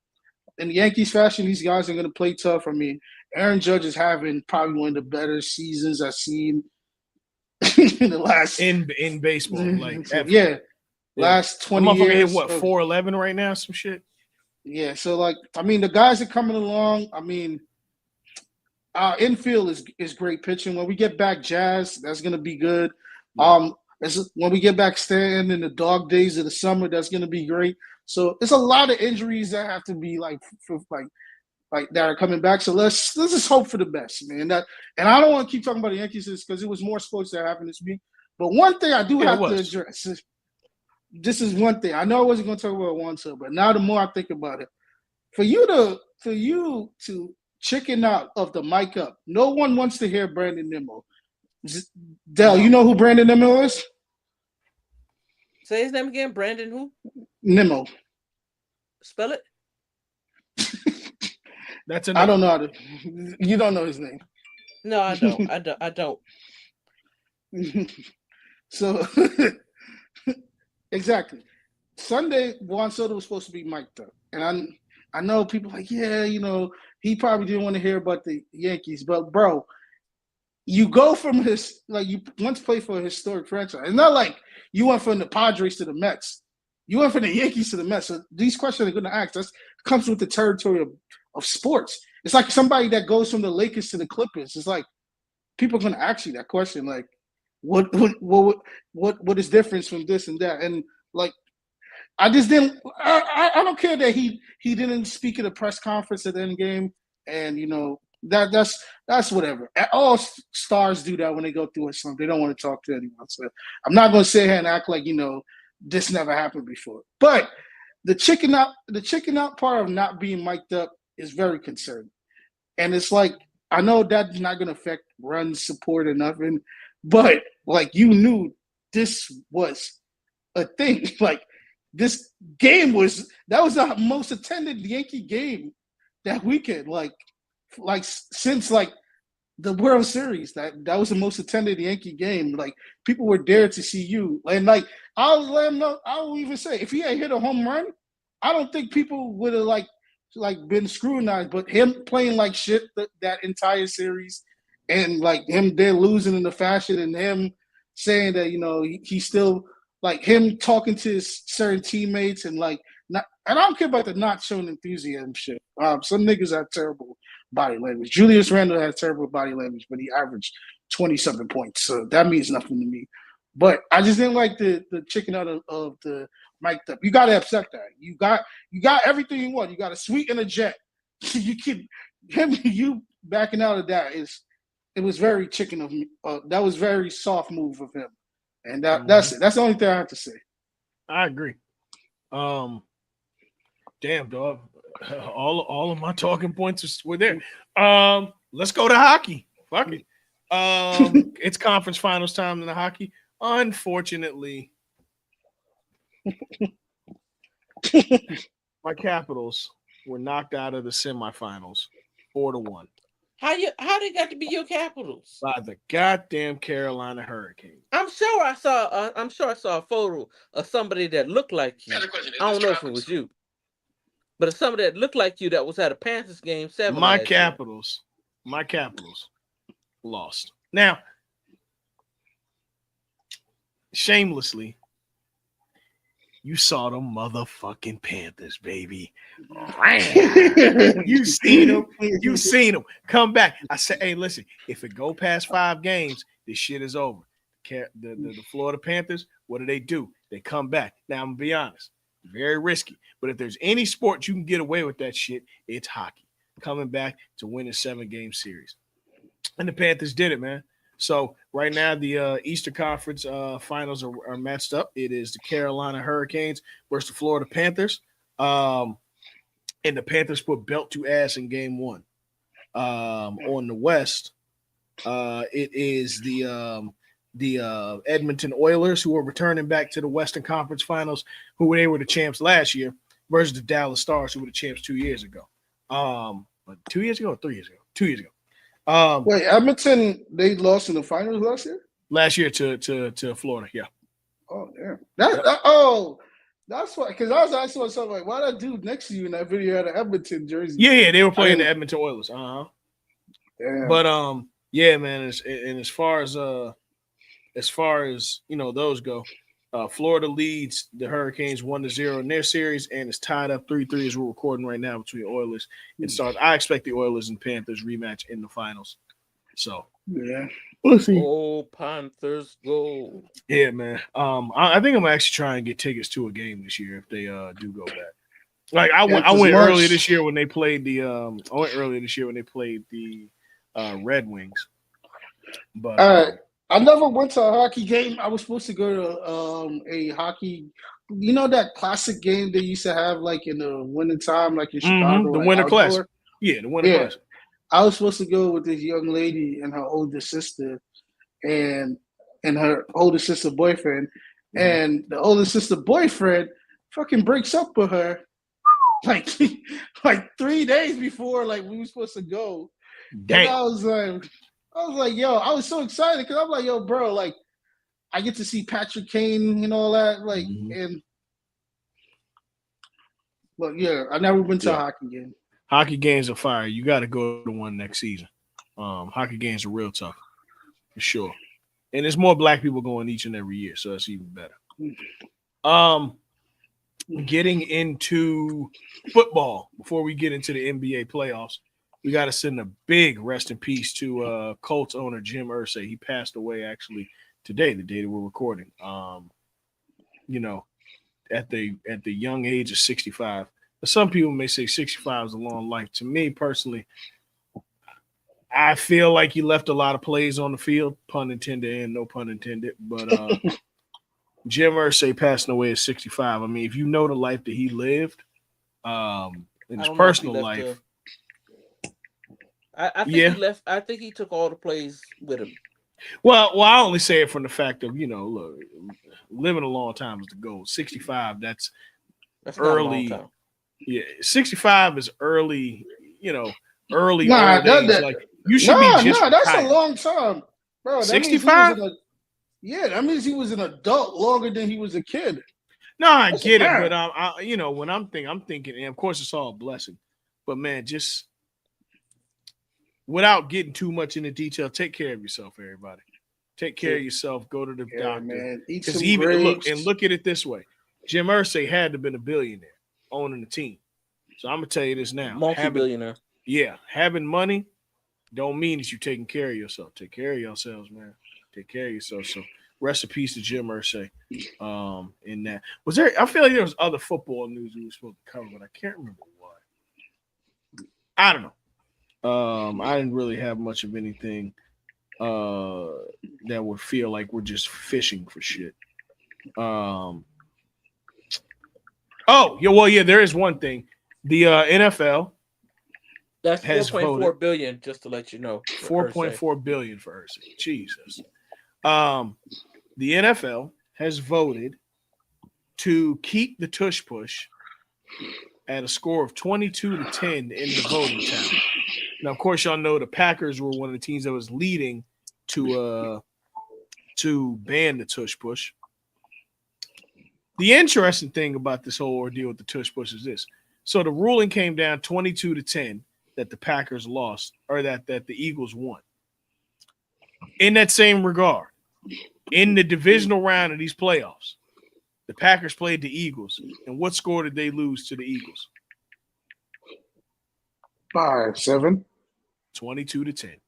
the Yankees fashion, these guys are gonna play tough. I mean, Aaron Judge is having probably one of the better seasons I've seen in the last in baseball. Like last 20 years. Hit what 411 right now? Some shit. Yeah. So like, I mean, the guys are coming along. I mean. Our infield is great pitching. When we get back Jazz, that's gonna be good. When we get back Stanton in the dog days of the summer, that's gonna be great. So it's a lot of injuries that have to be like like that are coming back. So let's just hope for the best, man. And I don't want to keep talking about the Yankees because it was more sports that happened this week. But one thing I do have to address is this is one thing. I know I wasn't going to talk about it once, but now the more I think about it, for you to chicken out of the mic up, no one wants to hear Brandon Nimmo. Dell, you know who Brandon Nimmo is? Say his name again. Brandon who? Nimmo. Spell it. That's a name. I don't know how to. You don't know his name. No, I don't. I don't. So exactly. Sunday, Juan Soto was supposed to be mic'd up, and I know people like, yeah, you know, he probably didn't want to hear about the Yankees, but bro, you go from you once played for a historic franchise. It's not like you went from the Padres to the Mets. You went from the Yankees to the Mets. So these questions are going to ask. That comes with the territory of sports. It's like somebody that goes from the Lakers to the Clippers. It's like people are going to ask you that question, like, what is difference from this and that? And like, I just didn't. I don't care that he didn't speak at a press conference at the end game, and you know that's whatever. All stars do that when they go through a slump. They don't want to talk to anyone. So I'm not going to sit here and act like this never happened before. But the chicken out part of not being mic'd up is very concerning, and it's like I know that's not going to affect run support or nothing, but like you knew this was a thing, like. This game was the most attended Yankee game that weekend, like since like the World Series. That was the most attended Yankee game. Like people were there to see you, and like I'll let him know. I will even say if he had hit a home run, I don't think people would have like been scrutinized. But him playing like shit that entire series, and like him there losing in the fashion, and him saying that he still. Like him talking to his certain teammates and like not, and I don't care about the not showing enthusiasm shit. Some niggas have terrible body language. Julius Randle had terrible body language, but he averaged 20-something points, so that means nothing to me. But I just didn't like the chicken out of the mic'd up. You got to accept that. You got everything you want. You got a suite and a jet. You can you backing out of that it was very chicken of me. That was very soft move of him. And that's it. That's the only thing I have to say. I agree. Damn, dog. All of my talking points were there. Let's go to hockey. Fuck it. It's conference finals time in the hockey. Unfortunately, my Capitals were knocked out of the semifinals 4-1. How they got to be your Capitals? By the goddamn Carolina Hurricanes. I'm sure I saw a photo of somebody that looked like you. I don't know if it was you, but it's somebody that looked like you that was at a Panthers game 7. My Capitals lost. Now, shamelessly, you saw the motherfucking Panthers, baby. You seen them. Come back. I said, hey, listen, if it go past 5 games, this shit is over. The Florida Panthers, what do? They come back. Now, I'm going to be honest, very risky. But if there's any sport you can get away with that shit, it's hockey. Coming back to win a 7-game series. And the Panthers did it, man. So right now, the Eastern Conference finals are matched up. It is the Carolina Hurricanes versus the Florida Panthers. And the Panthers put belt to ass in game 1. On the West, it is the Edmonton Oilers, who are returning back to the Western Conference finals, they were the champs last year, versus the Dallas Stars, who were the champs 2 years ago. 2 years ago or 3 years ago? 2 years ago. Wait, Edmonton, they lost in the finals last year? Last year to Florida, yeah. Oh, damn. That's why, because I saw something like, why that dude next to you in that video had an Edmonton jersey? Yeah, they were playing the Edmonton Oilers. Damn. But yeah, man, as far as those go, Florida leads the Hurricanes 1-0 in their series, and it's tied up 3-3 as we're recording right now between Oilers and Stars. I expect the Oilers and Panthers rematch in the finals. So yeah, we'll see. Oh, Panthers go! Yeah, man. I think I'm actually trying to get tickets to a game this year if they do go back. Like I Yeah, went, I because went earlier March. this year when they played the Red Wings. But I never went to a hockey game. I was supposed to go to a hockey. You know that classic game they used to have like in the winter time, like in Chicago, the like Winter Classic. outdoor. Yeah, the Winter Yeah, Classic. I was supposed to go with this young lady and her older sister, and her older sister boyfriend, and the older sister boyfriend fucking breaks up with her like like 3 days before like we were supposed to go. And Damn. I was like, yo, I was so excited because I'm like, yo, bro, like I get to see Patrick Kane and all that, like, and but yeah, I never been to a hockey game. Hockey games are fire. You got to go to one next season. Hockey games are real tough, for sure. And there's more black people going each and every year, so that's even better. Getting into football before we get into the NBA playoffs, we got to send a big rest in peace to Colts owner Jim Irsay. He passed away actually today, the day that we're recording. You know, at the young age of 65. Some people may say 65 is a long life. To me personally, I feel like he left a lot of plays on the field, pun intended and no pun intended. But Jim Irsay passing away at 65. I mean, if you know the life that he lived, in his personal life, I think he left. I think he took all the plays with him. Well, I only say it from the fact of look, living a long time is the goal. 65, that's early. Not a long time. Yeah, 65 is early. Early Nah, old age. Like you should be just that's retired. a long time, bro. 65. That means he was an adult longer than he was a kid. No, I get it, but when I'm thinking, and of course it's all a blessing. But man, just without getting too much into detail, take care of yourself, everybody. Take care of yourself. Go to the doctor. Man. Eat some grapes. Look at it this way: Jim Irsay had to have been a billionaire owning the team. So I'm gonna tell you this now: multi-billionaire. Having money don't mean that you're taking care of yourself. Take care of yourselves, man. Take care of yourself. So rest in peace to Jim Irsay. In that, was there? I feel like there was other football news we were supposed to cover, but I can't remember what. I don't know. I didn't really have much of anything that would feel like we're just fishing for shit. There is one thing. The NFL that's $4.4 billion, just to let you know. $4.4 billion for Irsay. Jesus. The NFL has voted to keep the tush push at a score of 22-10 in the voting tally. Now, of course, y'all know the Packers were one of the teams that was leading to ban the tush push. The interesting thing about this whole ordeal with the tush push is this. So the ruling came down 22-10 that the Packers lost, or that the Eagles won. In that same regard, in the divisional round of these playoffs, the Packers played the Eagles. And what score did they lose to the Eagles? 5-7. 22-10.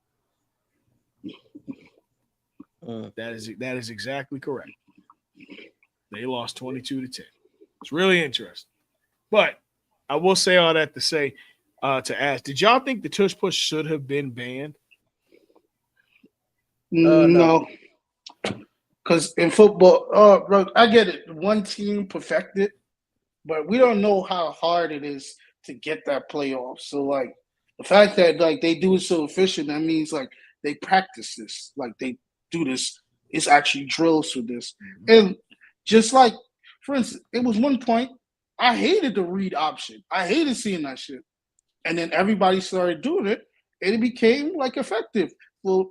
That is exactly correct. They lost 22-10. It's really interesting. But I will say all that to say, to ask, did y'all think the tush push should have been banned? No. Because in football, bro, I get it. One team perfected, but we don't know how hard it is to get that playoff. So, like, the fact that, like, they do it so efficient, that means, like, they practice this. Like, they do this. It's actually drills for this. And just like, for instance, it was one point, I hated the read option. I hated seeing that shit. And then everybody started doing it, and it became, like, effective for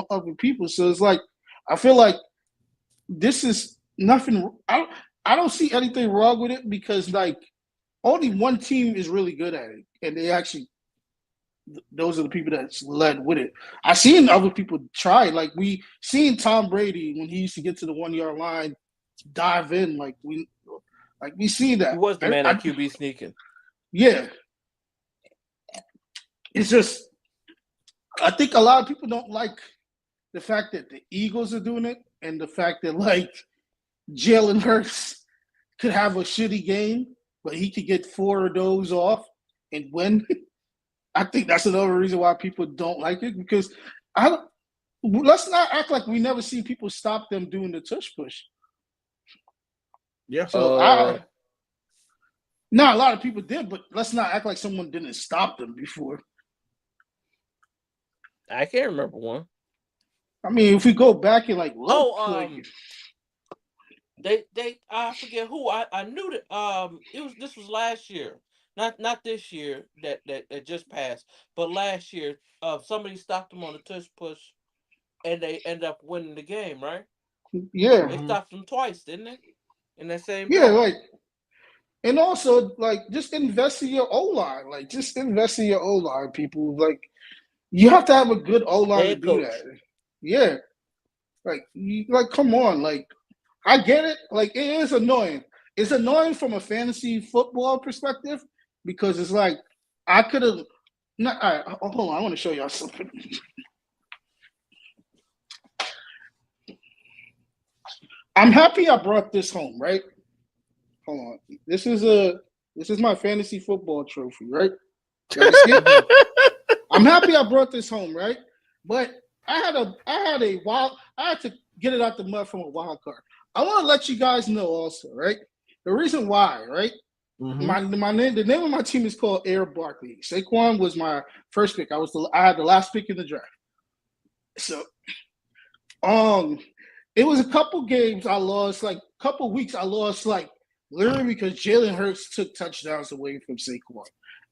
other people. So it's like, I feel like this is nothing. I don't see anything wrong with it because, like, only one team is really good at it, and they actually, those are the people that's led with it. I seen other people try. Like, we seen Tom Brady when he used to get to the 1 yard line, dive in. Like we see that. He was the man at QB sneaking. Yeah, it's just, I think a lot of people don't like the fact that the Eagles are doing it, and the fact that, like, Jalen Hurts could have a shitty game but he could get 4 of those off and win. I think that's another reason why people don't like it because let's not act like we never see people stop them doing the tush push. Yeah. So not a lot of people did, but let's not act like someone didn't stop them before. I can't remember one. I mean, if we go back and like look, they I forget who I knew that this was last year, not this year that just passed, but last year somebody stopped them on the tush push, and they end up winning the game, right? Yeah, they stopped them twice, didn't they? In that same yeah, draw. like, and also like just invest in your O line, like just invest in your O line, people. Like you have to have a good O line to do that. Yeah, like come on, like I get it. Like it is annoying. It's annoying from a fantasy football perspective because it's like I could have. All right, hold on. I want to show y'all something. I'm happy I brought this home, right? Hold on. This is my fantasy football trophy, right? I'm happy I brought this home, right? But I had to get it out the mud from a wild card. I want to let you guys know also, right? The reason why, right? Mm-hmm. The name of my team is called Air Barkley. Saquon was my first pick. I had the last pick in the draft. So, it was a couple games I lost, like a couple weeks I lost, like literally because Jalen Hurts took touchdowns away from Saquon,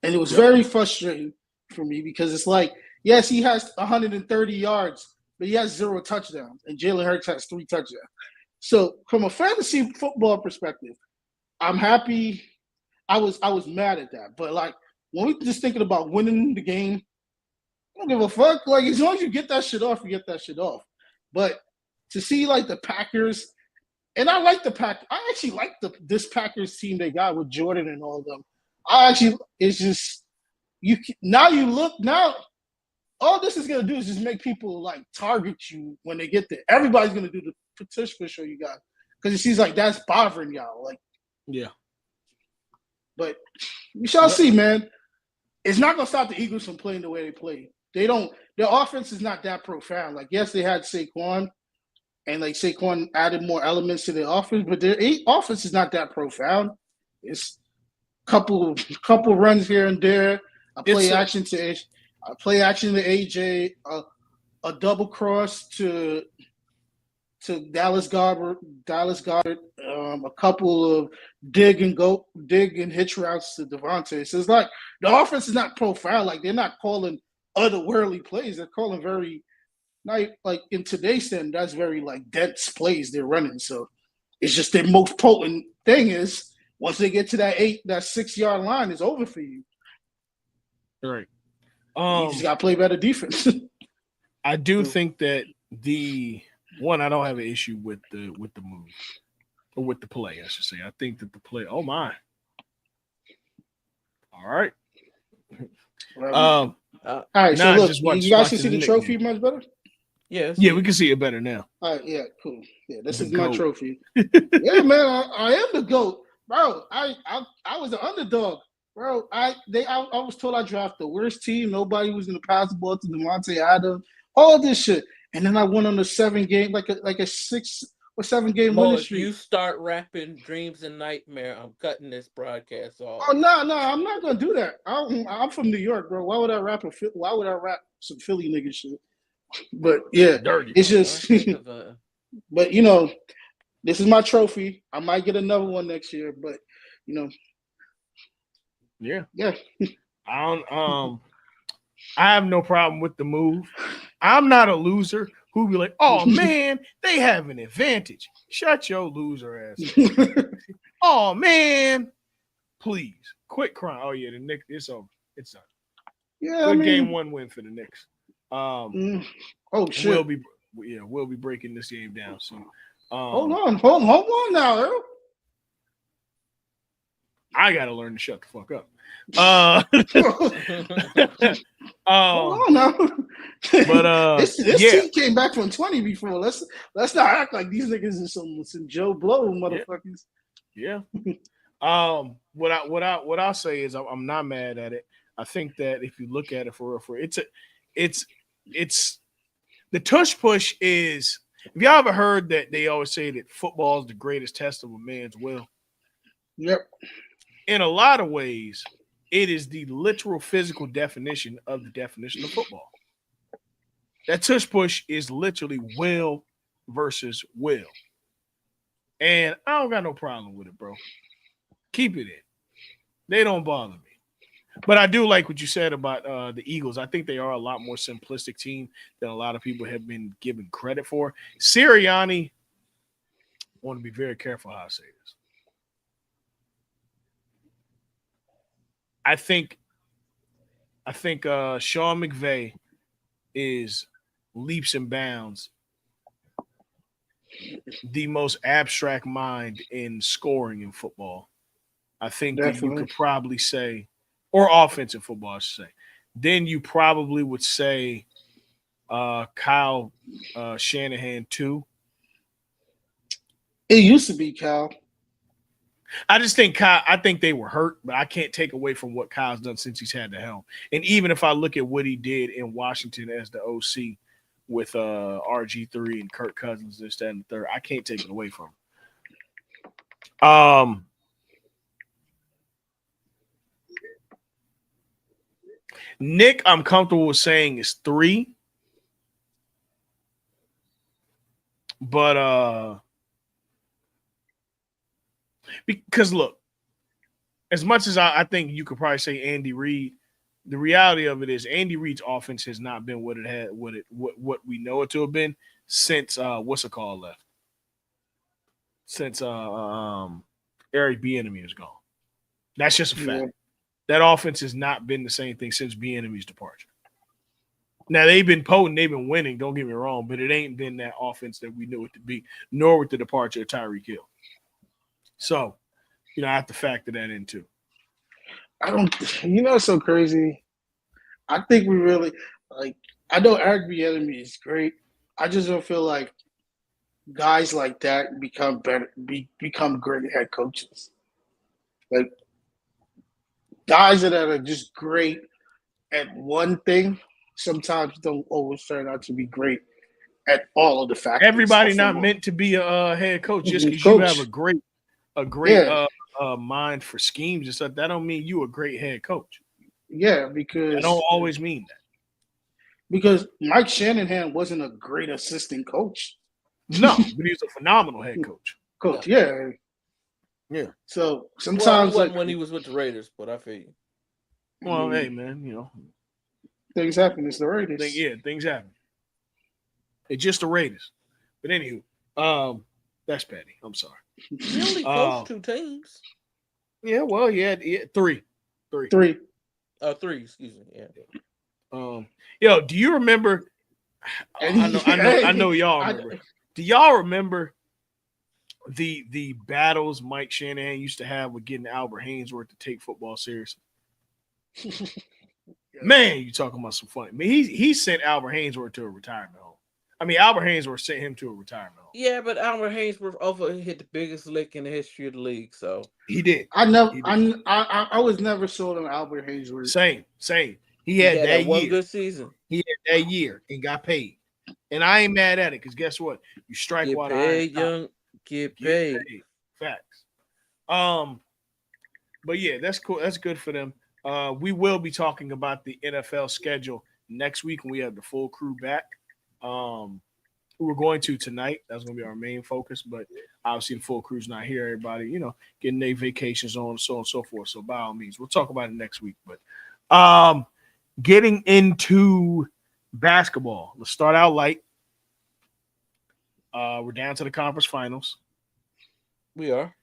and it was very frustrating for me because it's like, yes, he has 130 yards, but he has 0 touchdowns, and Jalen Hurts has 3 touchdowns. So, from a fantasy football perspective, I'm happy. I was mad at that, but like when we're just thinking about winning the game, I don't give a fuck. Like as long as you get that shit off, you get that shit off. But to see like the Packers, and I like the Pack. I actually like this Packers team they got with Jordan and all of them. It's just you look now. All this is gonna do is just make people like target you when they get there. Everybody's gonna do the tush push show you got because it seems like that's bothering y'all. Like, yeah. But we shall see, man. It's not gonna stop the Eagles from playing the way they play. Their offense is not that profound. Like, yes, they had Saquon, and like Saquon added more elements to their offense, but their offense is not that profound. It's couple runs here and there. A play action to AJ, a double cross to Dallas Goddard, a couple of dig and hitch routes to Devontae. So it's like the offense is not profound. Like they're not calling otherworldly plays. They're calling very, not like in today's standard, that's very like dense plays they're running. So it's just their most potent thing is once they get to that 6 yard line, it's over for you. Right. You just got to play better defense. I do think that I don't have an issue with the move or with the play, I should say. I think that the play. Oh my! All right. All right. So look, you guys can see the trophy much better. Yeah, we can see it better now. All right, yeah, cool. Yeah, this is my trophy. Yeah, man, I am the GOAT, bro. I was an underdog, bro. I was told I drafted the worst team. Nobody was gonna pass the ball to Devontae Adams. All this shit. And then I went on a 7-game, like a 6 or 7-game winning streak. If you start rapping Dreams and Nightmare, I'm cutting this broadcast off. Oh no, I'm not gonna do that. I'm from New York, bro. Why would I rap some Philly nigga shit? But yeah, dirty. It's just but this is my trophy. I might get another one next year, but Yeah. I have no problem with the move. I'm not a loser who be like, oh man, they have an advantage. Shut your loser ass up. Oh man, please quit crying. Oh yeah, the Knicks, it's over. It's done. Yeah, good game, 1 win for the Knicks. Shit. We'll be breaking this game down soon. Hold on now, Earl. I gotta learn to shut the fuck up. Hold on now. But this team came back from 20 before. Let's not act like these niggas are some Joe Blow motherfuckers. Yeah. What I'll say is I'm not mad at it. I think that if you look at it for real, it's it's the tush push is. Have y'all ever heard that they always say that football is the greatest test of a man's will? Yep. In a lot of ways, it is the literal physical definition of the definition of football. That tush push is literally will versus will. And I don't got no problem with it, bro. Keep it in. They don't bother me. But I do like what you said about the Eagles. I think they are a lot more simplistic team than a lot of people have been given credit for. Sirianni, I want to be very careful how I say this. I think Sean McVay is leaps and bounds the most abstract mind in scoring in football. I think that you Definitely. could probably say, or offensive football, I should say. Then you probably would say Kyle Shanahan too. It used to be Cal. I just think Kyle, I think they were hurt, but I can't take away from what Kyle's done since he's had the helm. And even if I look at what he did in Washington as the OC with RG3 and Kirk Cousins, this, that, and the third, I can't take it away from him. Nick, I'm comfortable with saying is 3. But because look, as much as I think you could probably say Andy Reid, the reality of it is Andy Reid's offense has not been what it had, what we know it to have been since what's it called left, since Eric Bieniemy is gone. That's just a fact. Yeah. That offense has not been the same thing since Bieniemy's departure. Now they've been potent, they've been winning. Don't get me wrong, but it ain't been that offense that we knew it to be, nor with the departure of Tyreek Hill. So, I have to factor that in too. I don't. It's so crazy. I think we really like. I know Eric Bieniemy is great. I just don't feel like guys like that become better, become great head coaches. Like guys that are just great at one thing sometimes don't always turn out to be great at all of the factors. Everybody not meant to be a head coach just because you have a great Yeah. mind for schemes and stuff. That don't mean you a great head coach. Yeah, because I don't always mean that. Because Mike Shanahan wasn't a great assistant coach. No, but he was a phenomenal head coach. Yeah. So sometimes, well, when he was with the Raiders, but I feel you. Well, hey man, things happen. It's the Raiders. Things happen. It's just the Raiders. But anywho, that's petty. I'm sorry. He only coached 2 teams. Yeah, well, yeah, 3. 3. 3, excuse me. Yeah. Yo, do you remember? I know y'all remember. Do y'all remember the battles Mike Shanahan used to have with getting Albert Haynesworth to take football seriously? Man, you talking about some fun. I mean, he sent Albert Haynesworth to a retirement home. I mean, Albert Haynesworth sent him to a retirement home. Yeah, but Albert Haynesworth hit the biggest lick in the history of the league. So he did. I was never sold on Albert Haynesworth. Same. He had that one year. Good season. He had that year and got paid. And I ain't mad at it because guess what? You strike get while paid, young. Get paid. Facts. But yeah, that's cool. That's good for them. We will be talking about the NFL schedule next week when we have the full crew back. We're going to tonight. That's going to be our main focus. But obviously, the full crew's not here. Everybody, getting their vacations on, so on and so forth. So by all means, we'll talk about it next week. But getting into basketball, let's start out light. We're down to the conference finals. We are.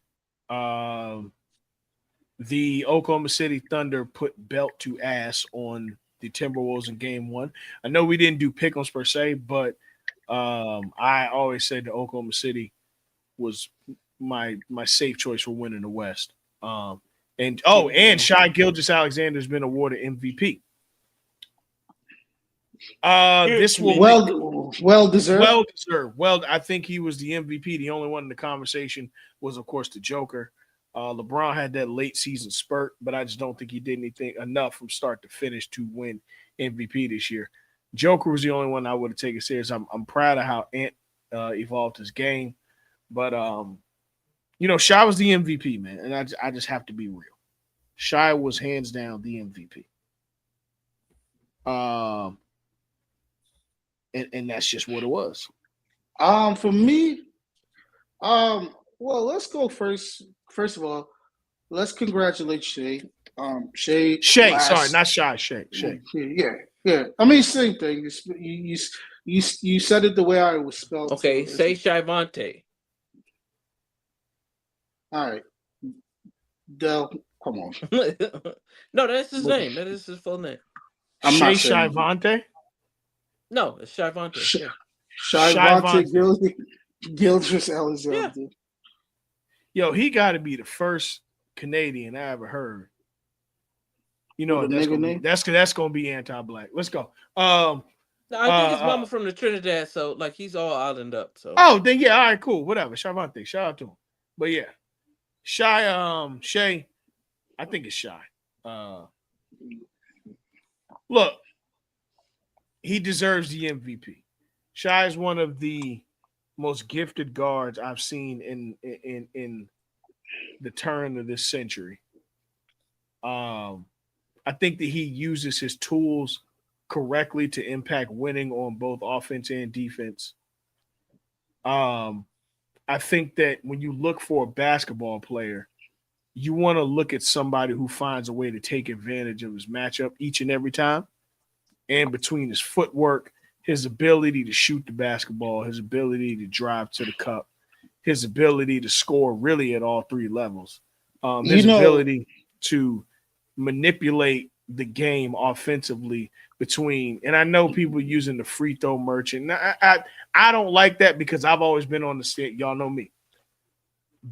The Oklahoma City Thunder put belt to ass on the Timberwolves in game 1. I know we didn't do pick'ems per se, but I always said that Oklahoma City was my safe choice for winning the West. And Shai Gilgeous-Alexander's been awarded MVP. This will well deserved. Well, I think he was the MVP. The only one in the conversation was, of course, the Joker. LeBron had that late season spurt, but I just don't think he did anything enough from start to finish to win MVP this year. Joker was the only one I would have taken serious. I'm proud of how Ant evolved his game, but Shy was the MVP, man, and I just have to be real. Shy was hands down the MVP. And that's just what it was. For me, well, let's go first. First of all, let's congratulate Shay. Shay, Sorry, not Shy. Shay. Yeah. I mean, same thing. You said it the way I was spelled. Okay, so say Shyvante. All right, Del, come on. No, that's his name. That is his full name. Shay Shyvante? No, it's Shyvante. Yeah. Shyvante Gildress Alexander. Yeah. Yo, he got to be the first Canadian I ever heard. That's gonna be anti-black. Let's go. No, I think his mama from the Trinidad, so like he's all island up. So then yeah, all right, cool, whatever. Shyvante, shout out to him. But yeah, Shay, I think it's Shy. Look, he deserves the MVP. Shy is one of the most gifted guards I've seen in the turn of this century. I think that he uses his tools correctly to impact winning on both offense and defense. I think that when you look for a basketball player, you want to look at somebody who finds a way to take advantage of his matchup each and every time. And between his footwork, his ability to shoot the basketball, his ability to drive to the cup, his ability to score really at all three levels, his ability to manipulate the game offensively between, and I know people using the free throw merchant. I don't like that because I've always been on the stand. Y'all know me.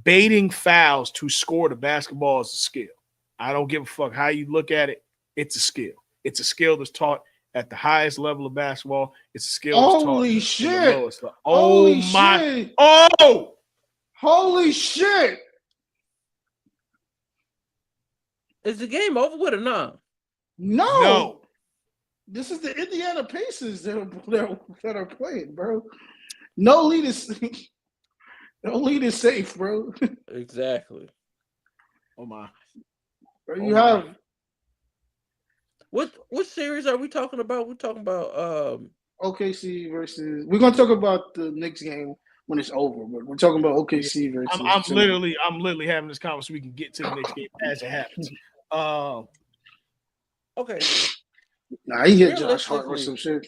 Baiting fouls to score the basketball is a skill. I don't give a fuck how you look at it. It's a skill. It's a skill that's taught at the highest level of basketball. It's a skill that's taught Holy at shit. the lowest level. Holy my shit. Oh holy shit. Is the game over with or not? No. This is the Indiana Pacers that are playing, bro. No lead is safe, bro. Exactly. Oh my. Bro, you have what series are we talking about? We're talking about OKC versus. We're gonna talk about the Knicks game when it's over, but we're talking about OKC versus. I'm literally having this conversation so we can get to the next game as it happens. Okay. Nah, he hit Josh Hart or some shit.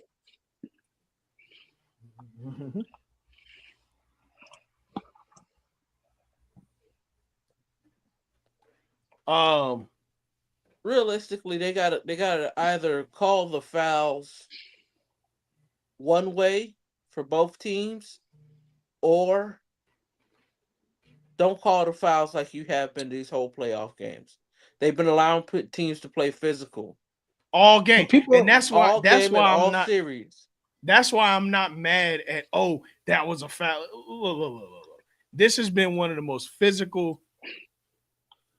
Realistically, they gotta either call the fouls one way for both teams, or don't call the fouls like you have been these whole playoff games. They've been allowing teams to play physical all game, and that's why I'm not series. That's why I'm not mad at that was a foul. This has been one of the most physical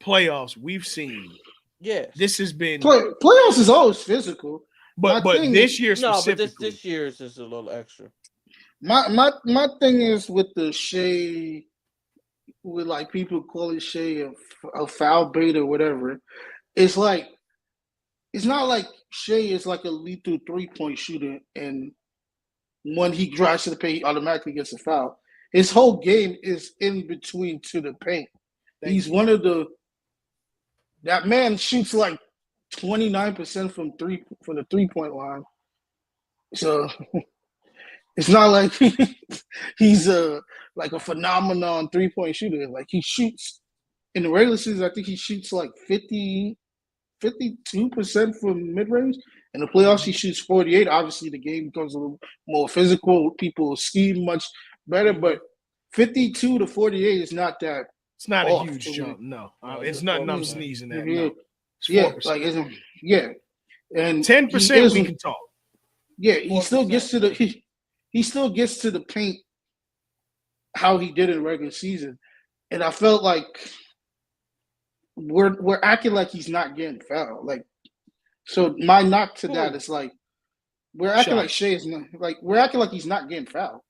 playoffs we've seen. Yes, this has been playoffs is always physical, but this year specifically, but this year's is a little extra. My thing is with the Shea, with like people call it Shea a foul bait or whatever. It's like it's not like Shea is like a lethal 3-point shooter, and when he drives to the paint, he automatically gets a foul. His whole game is in between to the paint. He's one of the. That man shoots like 29% from the 3-point line. So it's not like he's like a phenomenon 3-point shooter. Like he shoots in the regular season, I think he shoots like 52% from mid range. In the playoffs, he shoots 48. Obviously, the game becomes a little more physical. People scheme much better, but 52 to 48 is not that. It's not a huge jump. No, it's nothing I'm sneezing at. No. It's 4%. And 10% we can talk. Yeah, he still gets to the he still gets to the paint how he did in regular season, and I felt like we're acting like he's not getting fouled. Like, so my knock to that Who? is like we're acting Shy. like Shea is not, like we're acting like he's not getting fouled.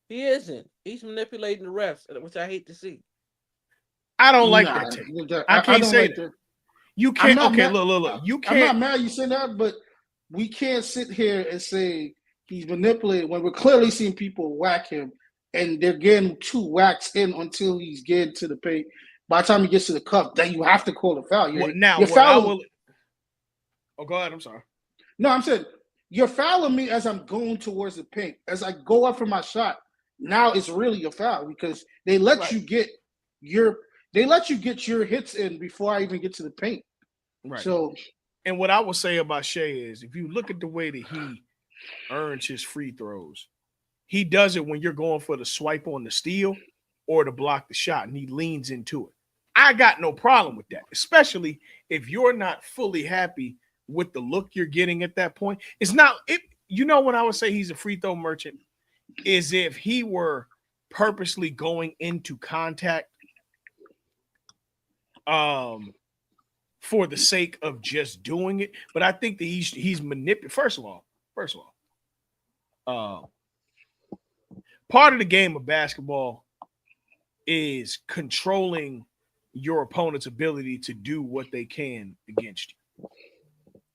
He isn't. He's manipulating the refs, which I hate to see. I don't like Nah, that take. I I can't don't say like that. that. You I'm can't. not Okay, mad. look. You I'm can't. not mad you said that, but we can't sit here and say he's manipulated when we're clearly seeing people whack him, and they're getting two whacks in until he's getting to the paint. By the time he gets to the cup, then you have to call a foul. Now, You're what I fouling. will. Oh, go ahead. I'm sorry. No, I'm saying you're fouling me as I'm going towards the paint. As I go up for my shot, now it's really a foul because they let Right. you get your hits in before I even get to the paint. Right. So, and what I will say about Shea is, if you look at the way that he earns his free throws, he does it when you're going for the swipe on the steal or to block the shot, and he leans into it. I got no problem with that, especially if you're not fully happy with the look you're getting at that point. It's not it. You know, when I would say he's a free throw merchant, is if he were purposely going into contact for the sake of just doing it. But I think that he's manipulating. First of all, part of the game of basketball is controlling your opponent's ability to do what they can against you,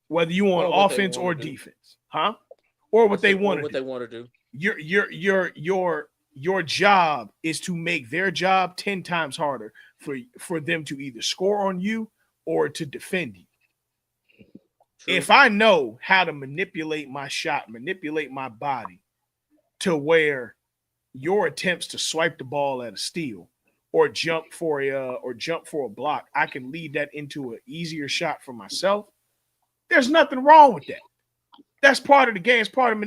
whether you on offense or defense, huh? Or what they want to do. What they want to do. Your job is to make their job 10 times harder for them to either score on you or to defend you. True. If I know how to manipulate my shot, manipulate my body to where your attempts to swipe the ball at a steal or jump for a block, I can lead that into an easier shot for myself. There's nothing wrong with that. That's part of the game. It's part of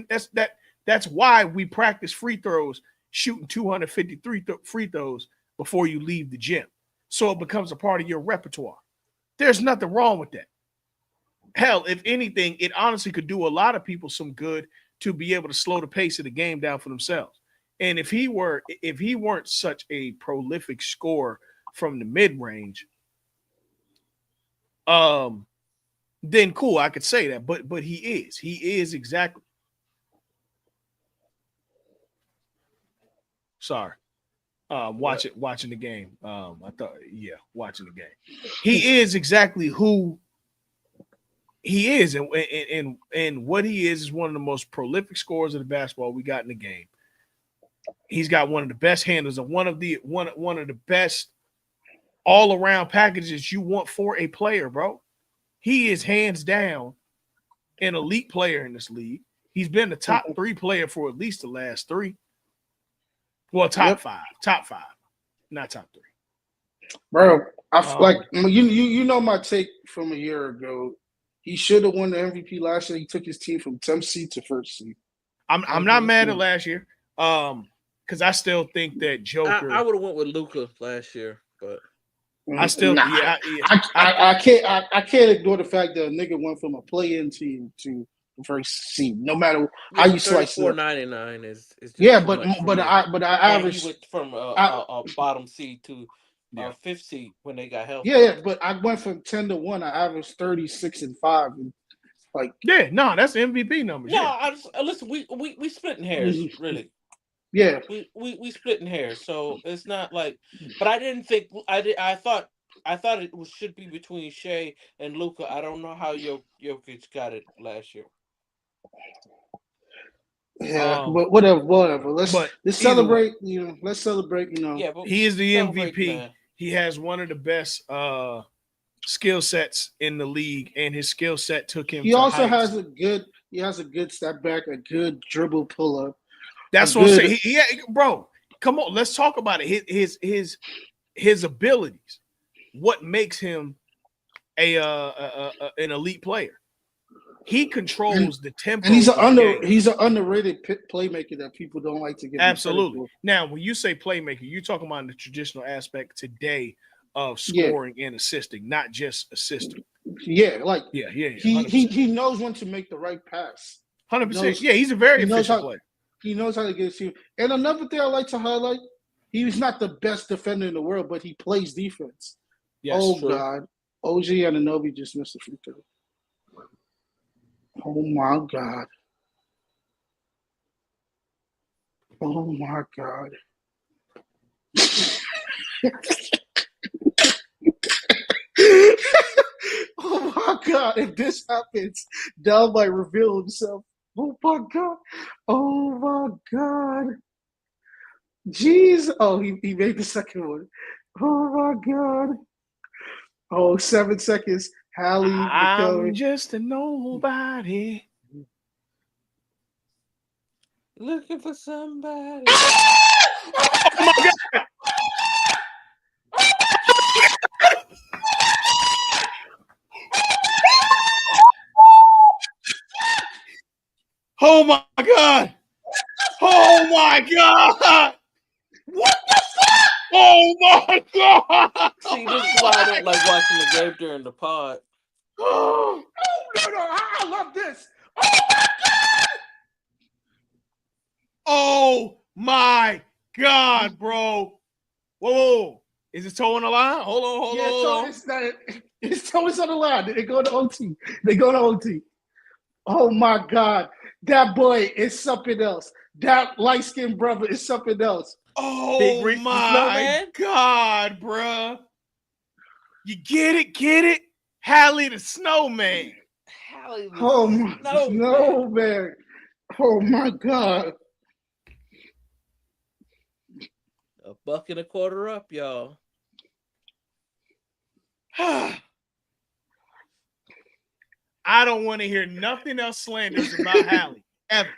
that's why we practice free throws, shooting 253 free throws before you leave the gym. So it becomes a part of your repertoire. There's nothing wrong with that. Hell, if anything, it honestly could do a lot of people some good to be able to slow the pace of the game down for themselves. And if he weren't such a prolific scorer from the mid-range, then cool, I could say that. But he is exactly. Sorry. Watching the game. Watching the game. He is exactly who he is, and what he is one of the most prolific scorers of the basketball we got in the game. He's got one of the best handles and one of the best all-around packages you want for a player, bro. He is hands down an elite player in this league. He's been the top 3 player for at least the last 3. Well, top five, not top 3. Bro, like you know my take from a year ago. He should have won the MVP last year. He took his team from 10th seed to 1st seed. I'm not mad at last year, because I still think that Joker. I would have went with Luka last year, but I still I can't ignore the fact that a nigga went from a play-in team to the 1st seed. No matter how you slice it. 34.99 is just I averaged. He went from a bottom seed to 5th seed when they got healthy. Yeah, but I went from 10 to 1. I averaged 36 and 5. And that's the MVP numbers. No, listen. We splitting hairs, really. Yeah, we splitting hairs, so it's not like. But I didn't think I thought it should be between Shea and Luka. I don't know how Jokic got it last year. Yeah, but whatever. Let's celebrate. Let's celebrate. Yeah, but he is the MVP. Man. He has one of the best skill sets in the league, and his skill set took him. He also has a good step back, a good dribble pull up. That's what I'm saying. Bro, come on, let's talk about it. His abilities. What makes him an elite player? He controls the tempo. And he's an underrated playmaker that people don't like to give. Absolutely. Now, when you say playmaker, you're talking about the traditional aspect today of scoring and assisting, not just assisting. Yeah, he 100%. knows when to make the right pass. 100%. He's a very efficient player. He knows how to get to you. And another thing I like to highlight, he's not the best defender in the world, but he plays defense. Yes. Oh True. God, OG Ananobi just missed a free throw. Oh my God. Oh my God. Oh my God. If this happens, Dell might reveal himself. Oh my God. Oh my God. Jeez. Oh, he made the second one. Oh my God. Oh, 7 seconds. Hallie I'm McKelvey. just a nobody. Looking for somebody. Oh my God. Oh my God. Oh my God. What the fuck? Oh my God. See, this is why I don't like watching the game during the pod. Oh, no. I love this. Oh my God. Oh my God, bro. Whoa. Is it toe on the line? Hold on, hold on, Yeah, hold so on. it's always on the line. They go to OT. They go to OT. Oh my God. That boy is something else. That light-skinned brother is something else. Big Oh Reese the my Snowman. God, bruh. You get it? Get it? Hallie the Snowman. Hallie the Oh my Snowman. no, man. Oh my God. A buck and a quarter up, y'all. I don't want to hear nothing else slanderous about Hallie ever.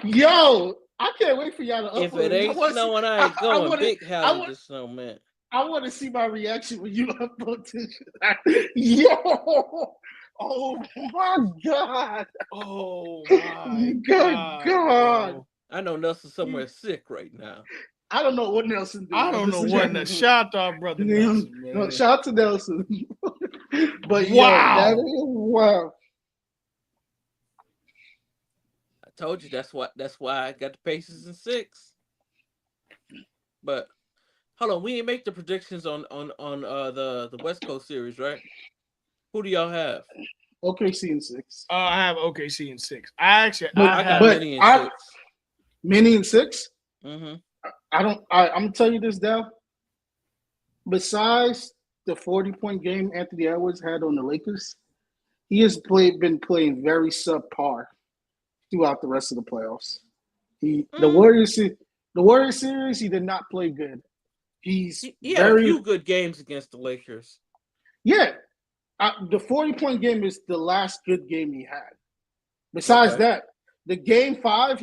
Yo, I can't wait for y'all to If it upload it. ain't snowing, I ain't going. Big Hallie the Snowman. I want to see my reaction when you upload this. Yo, oh my God. Oh my Good God, God. bro. I know Nelson somewhere sick right now. I don't know what Nelson did. I don't know what. Shout out to our brother Nelson, man. Shout out to Nelson. But yo, that Wow. is wow. I told you that's why I got the Pacers in 6. But hold on, we ain't make the predictions on the West Coast series, right? Who do y'all have? OKC in 6. I have OKC in 6. I But I got have. but Mini in I 6. Mini in 6. Mm-hmm. I'm gonna tell you this now. Besides the 40-point game Anthony Edwards had on the Lakers, he has been playing very subpar throughout the rest of the playoffs. The Mm. Warriors series, he did not play good. He's He had a very few good games against the Lakers. yeah. The 40-point game is the last good game he had. Besides Okay. that, the game 5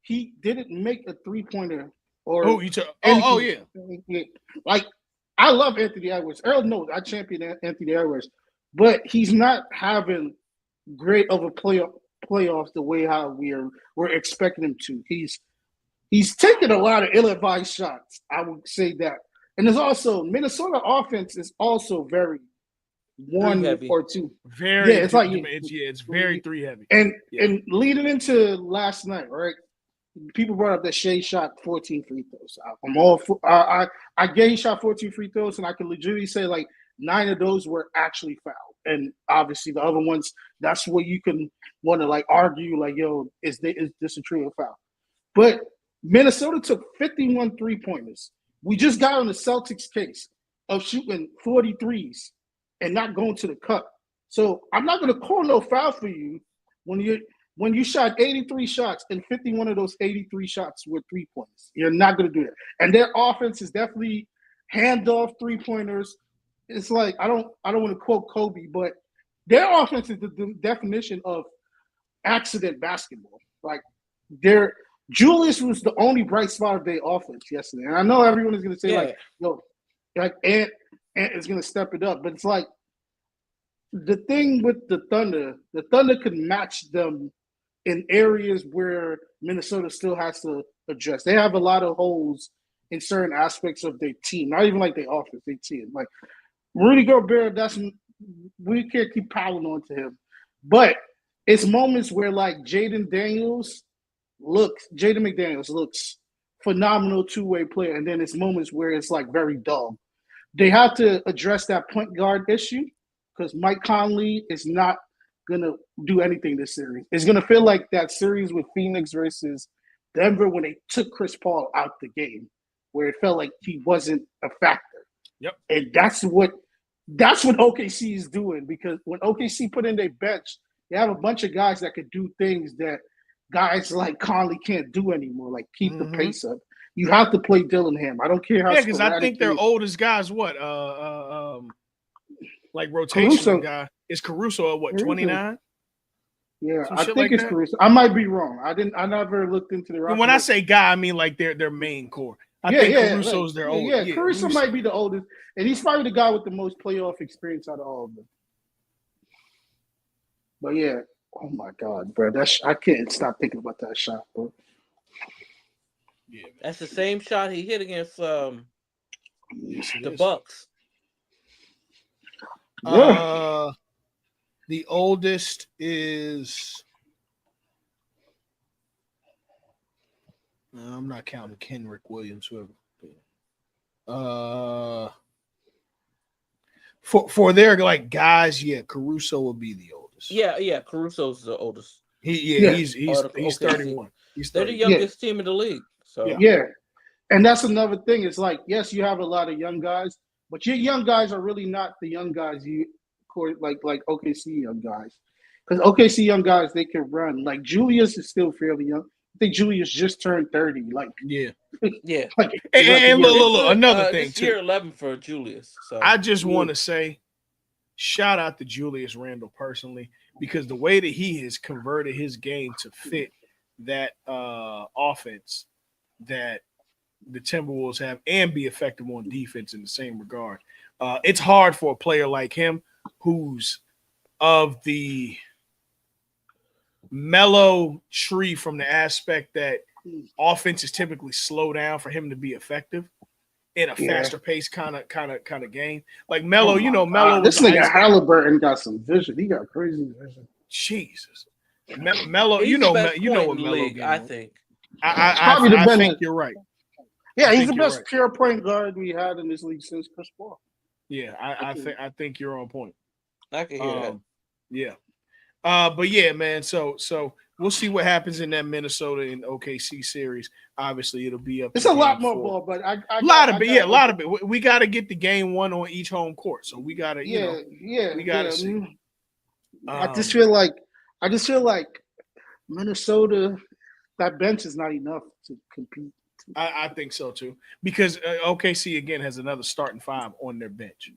he didn't make a 3-pointer or You took. Oh anything. yeah. Like I love Anthony Edwards. Earl knows I champion Anthony Edwards, but he's not having great of a playoffs the way how we're expecting him to. He's taking a lot of ill-advised shots. I would say that, and there's also Minnesota offense is also very Three one heavy. or two. Yeah, Very. it's like It's very 3 heavy. and Yeah. and leading into last night, right? People brought up that Shea shot 14 free throws. I'm all for, I get he shot 14 free throws, and I can legitimately say like 9 of those were actually fouled, and obviously the other ones, that's where you can want to like argue like, yo, is this a true foul? But Minnesota took 51 3-pointers. We just got on the Celtics case of shooting 43s and not going to the cup. So I'm not going to call no foul for you when you shot 83 shots and 51 of those 83 shots were 3-pointers. You're not going to do that. And their offense is definitely handoff 3-pointers. It's like I don't want to quote Kobe, but their offense is the definition of accident basketball. Like their Julius was the only bright spot of their offense yesterday. And I know everyone is going to say like, yo, like Ant is going to step it up, but it's like the thing with the Thunder could match them in areas where Minnesota still has to address. They have a lot of holes in certain aspects of their team, not even like their offense, their team. Like Rudy Gobert, we can't keep piling on to him. But it's moments where like Jaden McDaniels looks phenomenal two-way player, and then it's moments where it's like very dull. they have to address that point guard issue because Mike Conley is not gonna do anything this series. It's gonna feel like that series with Phoenix versus Denver when they took Chris Paul out the game, where it felt like he wasn't a factor. Yep. And that's what OKC is doing because when OKC put in their bench, they have a bunch of guys that could do things that guys like Conley can't do anymore, like keep the pace up. You have to play Dillingham. I don't care how. Yeah, because I think their oldest guys, what, like rotational Caruso, guy, is Caruso at what, 29? Yeah, Some I shit think like it's that? Caruso. I might be wrong. I never looked into the And when I say guy, I mean like their main core. I think Caruso's their old. Yeah, Caruso might be the oldest, and he's probably the guy with the most playoff experience out of all of them. But yeah, oh my god, bro, I can't stop thinking about that shot, bro. Yeah, that's the same shot he hit against yes, the Bucks. Yeah. The oldest is. I'm not counting Kenrick Williams, whoever. For their like guys, yeah, Caruso will be the oldest. Yeah, Caruso's the oldest. He's 31. They're the youngest team in the league. So yeah, and that's another thing. It's like yes, you have a lot of young guys, but your young guys are really not the young guys you like OKC young guys, because OKC young guys they can run. Like Julius is still fairly young. I think Julius just turned 30. Like yeah. and look, another thing it's too. Year 11 for Julius. So I just want to say, shout out to Julius Randle personally, because the way that he has converted his game to fit that offense that the Timberwolves have and be effective on defense in the same regard. It's hard for a player like him who's of the mellow tree from the aspect that offense is typically slow down for him to be effective in a faster pace kind of game. Like Melo, Melo. This nigga Halliburton got some vision. He got crazy vision. Jesus, Melo. You know what Melo. I think. I think you're right. Yeah, he's the best pure point guard we had in this league since Chris Paul. Yeah, I think you're on point. I can hear that. Yeah. But yeah, man. So we'll see what happens in that Minnesota and OKC series. Obviously, it'll be up. It's a lot more ball, but a lot of it. We got to get the game one on each home court. So we got to, we got to see. I just feel like Minnesota, that bench is not enough to compete. I think so too, because OKC again has another starting five on their bench,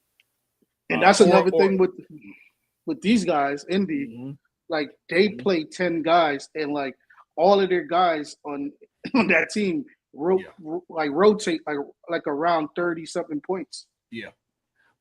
and that's another thing with these guys. Indy, like they play 10 guys, and like all of their guys on that team rotate like around 30 something points. Yeah.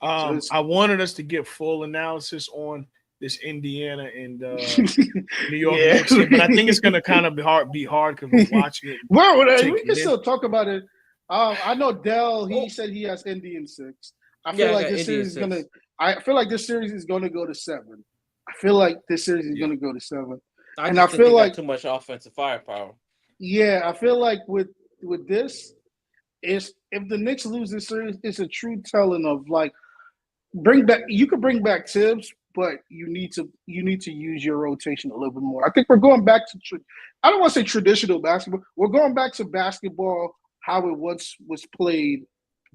I wanted us to give full analysis on this Indiana and New York Knicks, but I think it's going to kind of be hard because we're watching it. Well, we can still talk about it. I know Dell. He said he has Indy in 6. I feel like this series is going to. I feel like this series is going to go to 7. I feel like this series is going to go to 7. I feel like too much offensive firepower. Yeah, I feel like with this, if the Knicks lose this series, it's a true telling of like you could bring back Tibbs, but you need to use your rotation a little bit more. I think we're going back to I don't want to say traditional basketball. We're going back to basketball how it once was played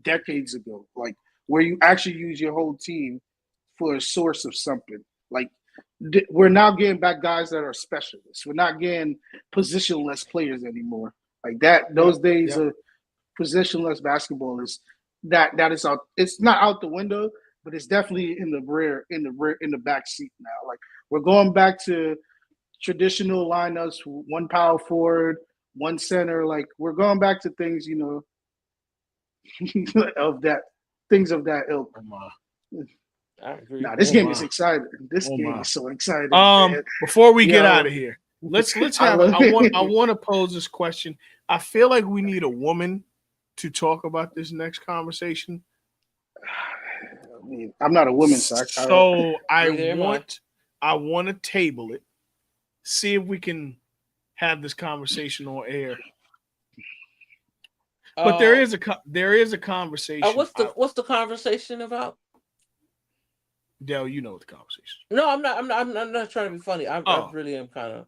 decades ago, like where you actually use your whole team for a source of something. Like we're now getting back guys that are specialists. We're not getting positionless players anymore. Like that, those days of positionless basketball is that is out. It's not out the window, but it's definitely in the back seat now. Like we're going back to traditional lineups: one power forward, one center. Like we're going back to things, of that ilk. I agree. Nah, this game is exciting. This game is so exciting. Before we get out of here, let's have. I want to pose this question. I feel like we need a woman to talk about this next conversation. I mean, I'm not a woman, so I want to table it. See if we can have this conversation on air. But there is a conversation. What's the conversation about? Dell, you know what the conversation is. No, I'm not. I'm not trying to be funny. I really am kind of.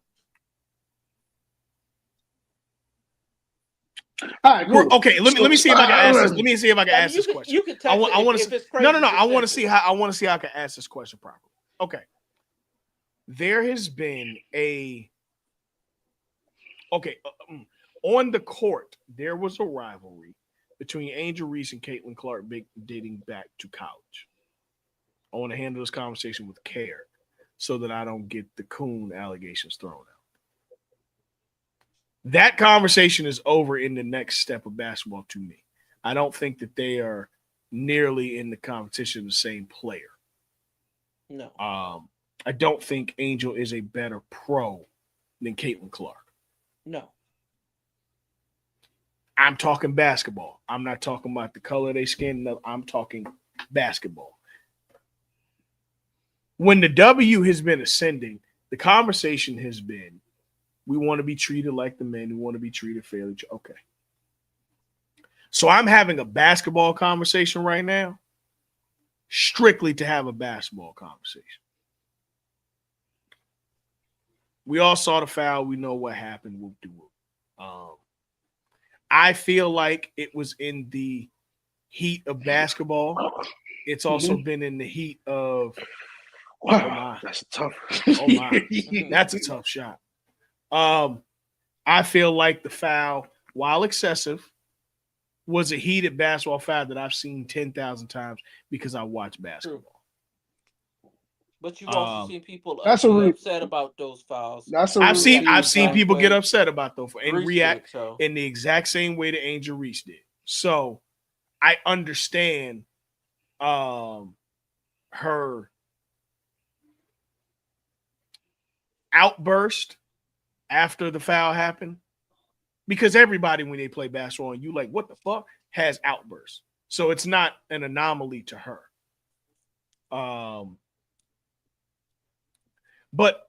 All right, cool. Okay, let me see if I can ask this. Let me see if I can ask this question. You can text I want if to it's crazy. no. I want to see how I can ask this question properly. Okay, there has been on the court. There was a rivalry between Angel Reese and Caitlin Clark dating back to college. I want to handle this conversation with care so that I don't get the coon allegations thrown out. That conversation is over in the next step of basketball to me. I don't think that they are nearly in the competition the same player. No. I don't think Angel is a better pro than Caitlin Clark. No. I'm talking basketball. I'm not talking about the color of their skin. No, I'm talking basketball. When the W has been ascending, the conversation has been, we want to be treated like the men. We want to be treated fairly. Okay. So I'm having a basketball conversation right now, strictly to have a basketball conversation. We all saw the foul. We know what happened. Whoop-de-whoop. I feel like it was in the heat of basketball. It's also been in the heat of wow, oh my. That's tough. Oh my. That's a tough shot. I feel like the foul, while excessive, was a heated basketball foul that I've seen 10,000 times because I watch basketball. But you've also seen people upset about those fouls. I've seen people get upset about those and react in the exact same way that Angel Reese did. So I understand her outburst after the foul happened, because everybody, when they play basketball and you like, what the fuck, has outbursts. So it's not an anomaly to her. But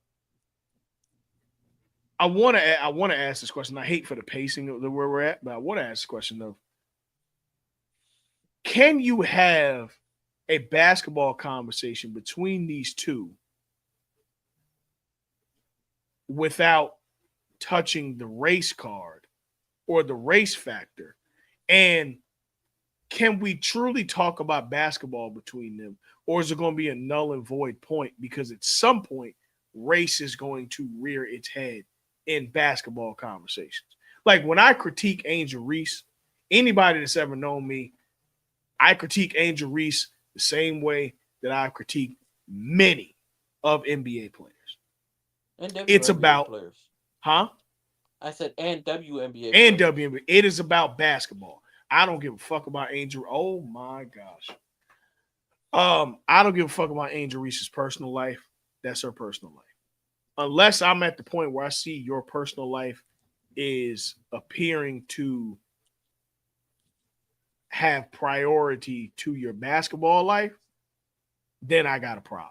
I want to ask this question. I hate for the pacing of where we're at, but I want to ask the question of, can you have a basketball conversation between these two without touching the race card or the race factor? And can we truly talk about basketball between them? Or is it going to be a null and void point? Because at some point, race is going to rear its head in basketball conversations. Like when I critique Angel Reese, anybody that's ever known me, I critique Angel Reese the same way that I critique many of NBA players. And it's about players. Huh? I said and WNBA. And players. WNBA. It is about basketball. I don't give a fuck about Angel. Oh my gosh. I don't give a fuck about Angel Reese's personal life. That's her personal life. Unless I'm at the point where I see your personal life is appearing to have priority to your basketball life, then I got a problem.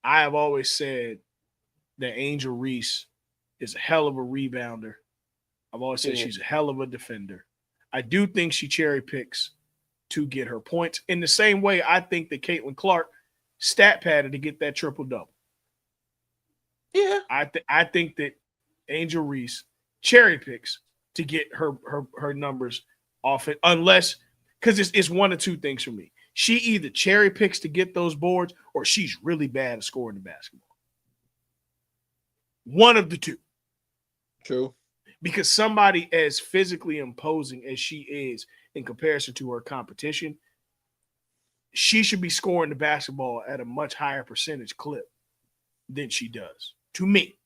I have always said that Angel Reese is a hell of a rebounder. I've always said she's a hell of a defender. I do think she cherry picks to get her points. In the same way, I think that Caitlin Clark stat padded to get that triple-double. Yeah. I think that Angel Reese cherry picks to get her numbers off it, unless, because it's one of two things for me. She either cherry picks to get those boards or she's really bad at scoring the basketball. One of the two. True. Because somebody as physically imposing as she is in comparison to her competition, she should be scoring the basketball at a much higher percentage clip than she does. To me,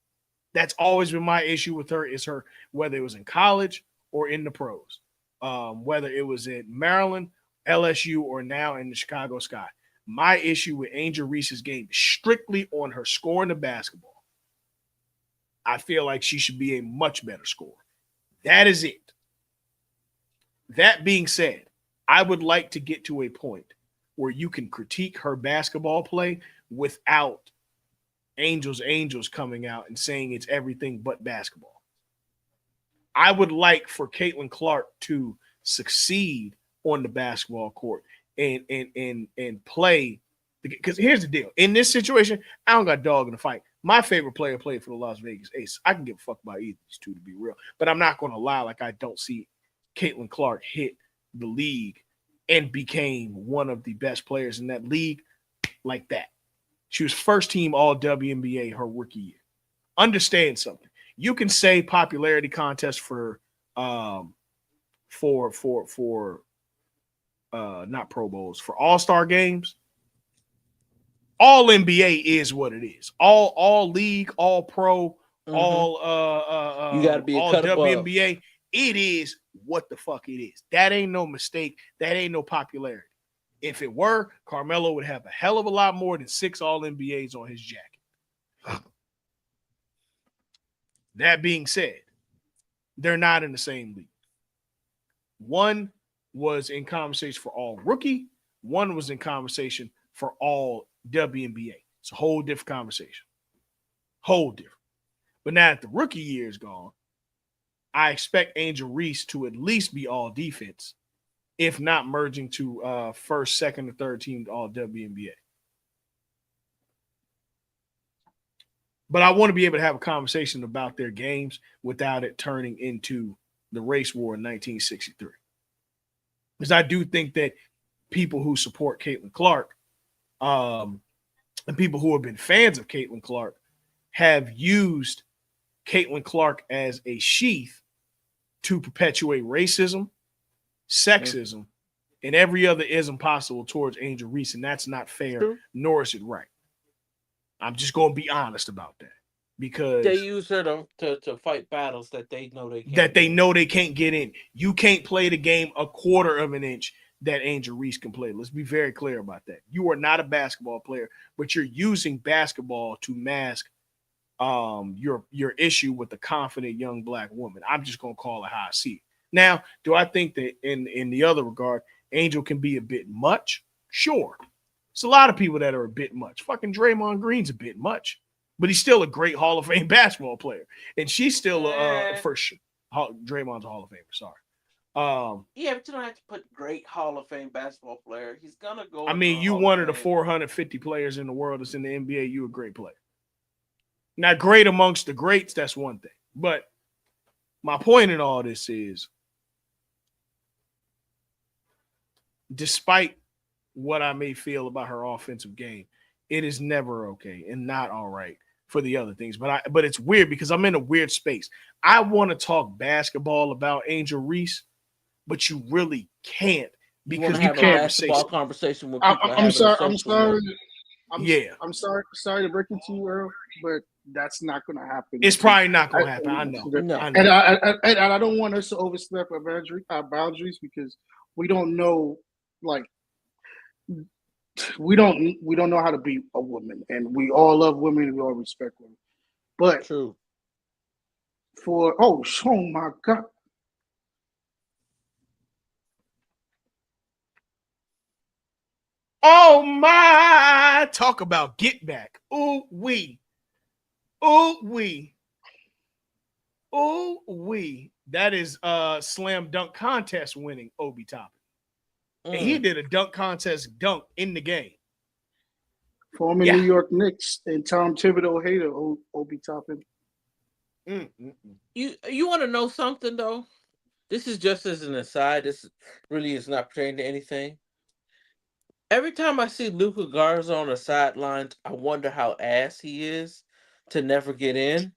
that's always been my issue with her, is her, whether it was in college or in the pros, whether it was in Maryland, LSU, or now in the Chicago Sky. My issue with Angel Reese's game is strictly on her scoring the basketball. I feel like she should be a much better scorer. That is it. That being said, I would like to get to a point where you can critique her basketball play without angels coming out and saying it's everything but basketball. I would like for Caitlin Clark to succeed on the basketball court and play. Because here's the deal: in this situation, I don't got dog in the fight. My favorite player played for the Las Vegas Aces. I can give a fuck about either of these two, to be real. But I'm not going to lie, like I don't see Caitlin Clark hit the league and became one of the best players in that league like that. She was first team All WNBA her rookie year. Understand something. You can say popularity contest for um not Pro Bowls, for All-Star games. All NBA is what it is. All league, all pro, You got to be a all cut above. WNBA. It is what the fuck it is. That ain't no mistake. That ain't no popularity. If it were, Carmelo would have a hell of a lot more than 6 All NBAs on his jacket. That being said, they're not in the same league. One was in conversation for all rookie. One was in conversation for all WNBA. It's a whole different conversation. Whole different. But now that the rookie year is gone, I expect Angel Reese to at least be all defense, if not merging to first, second, or third team all WNBA. But I want to be able to have a conversation about their games without it turning into the race war in 1963. Because I do think that people who support Caitlin Clark and people who have been fans of Caitlin Clark have used Caitlin Clark as a sheath to perpetuate racism, sexism, and every other ism possible towards Angel Reese, and that's not fair, nor is it right. I'm just going to be honest about that, because they use her to fight battles that they know they can't get in. You can't play the game a quarter of an inch that Angel Reese can play. Let's be very clear about that. You are not a basketball player, but you're using basketball to mask your issue with the confident young black woman. I'm just gonna call it how I see it. Now, do I think that in the other regard, Angel can be a bit much? Sure. It's a lot of people that are a bit much. Fucking Draymond Green's a bit much, but he's still a great Hall of Fame basketball player, and she's still for sure. Draymond's a Hall of Famer. Sorry. Yeah, but you don't have to put great Hall of Fame basketball player. He's gonna go. I mean, you one of the 450 players in the world that's in the NBA. You a great player. Not great amongst the greats, that's one thing. But my point in all this is, despite what I may feel about her offensive game, it is never okay and not all right for the other things. But it's weird because I'm in a weird space. I want to talk basketball about Angel Reese, but you really can't, because you can't have a basketball conversation with people. I'm sorry to break it to you, Earl, but that's not going to happen. It's probably not going to happen. I know. And I don't want us to overstep our boundaries, because we don't know, like, we don't know how to be a woman, and we all love women and we all respect women. But true. Oh my God. Oh my! Talk about get back. Ooh wee. Ooh wee. Ooh wee. That is slam dunk contest winning Obi Toppin. And he did a dunk contest dunk in the game. Former New York Knicks and Tom Thibodeau hater Obi Toppin. You want to know something though? This is just as an aside. This really is not pertaining to anything. Every time I see Luka Garza on the sidelines, I wonder how ass he is to never get in.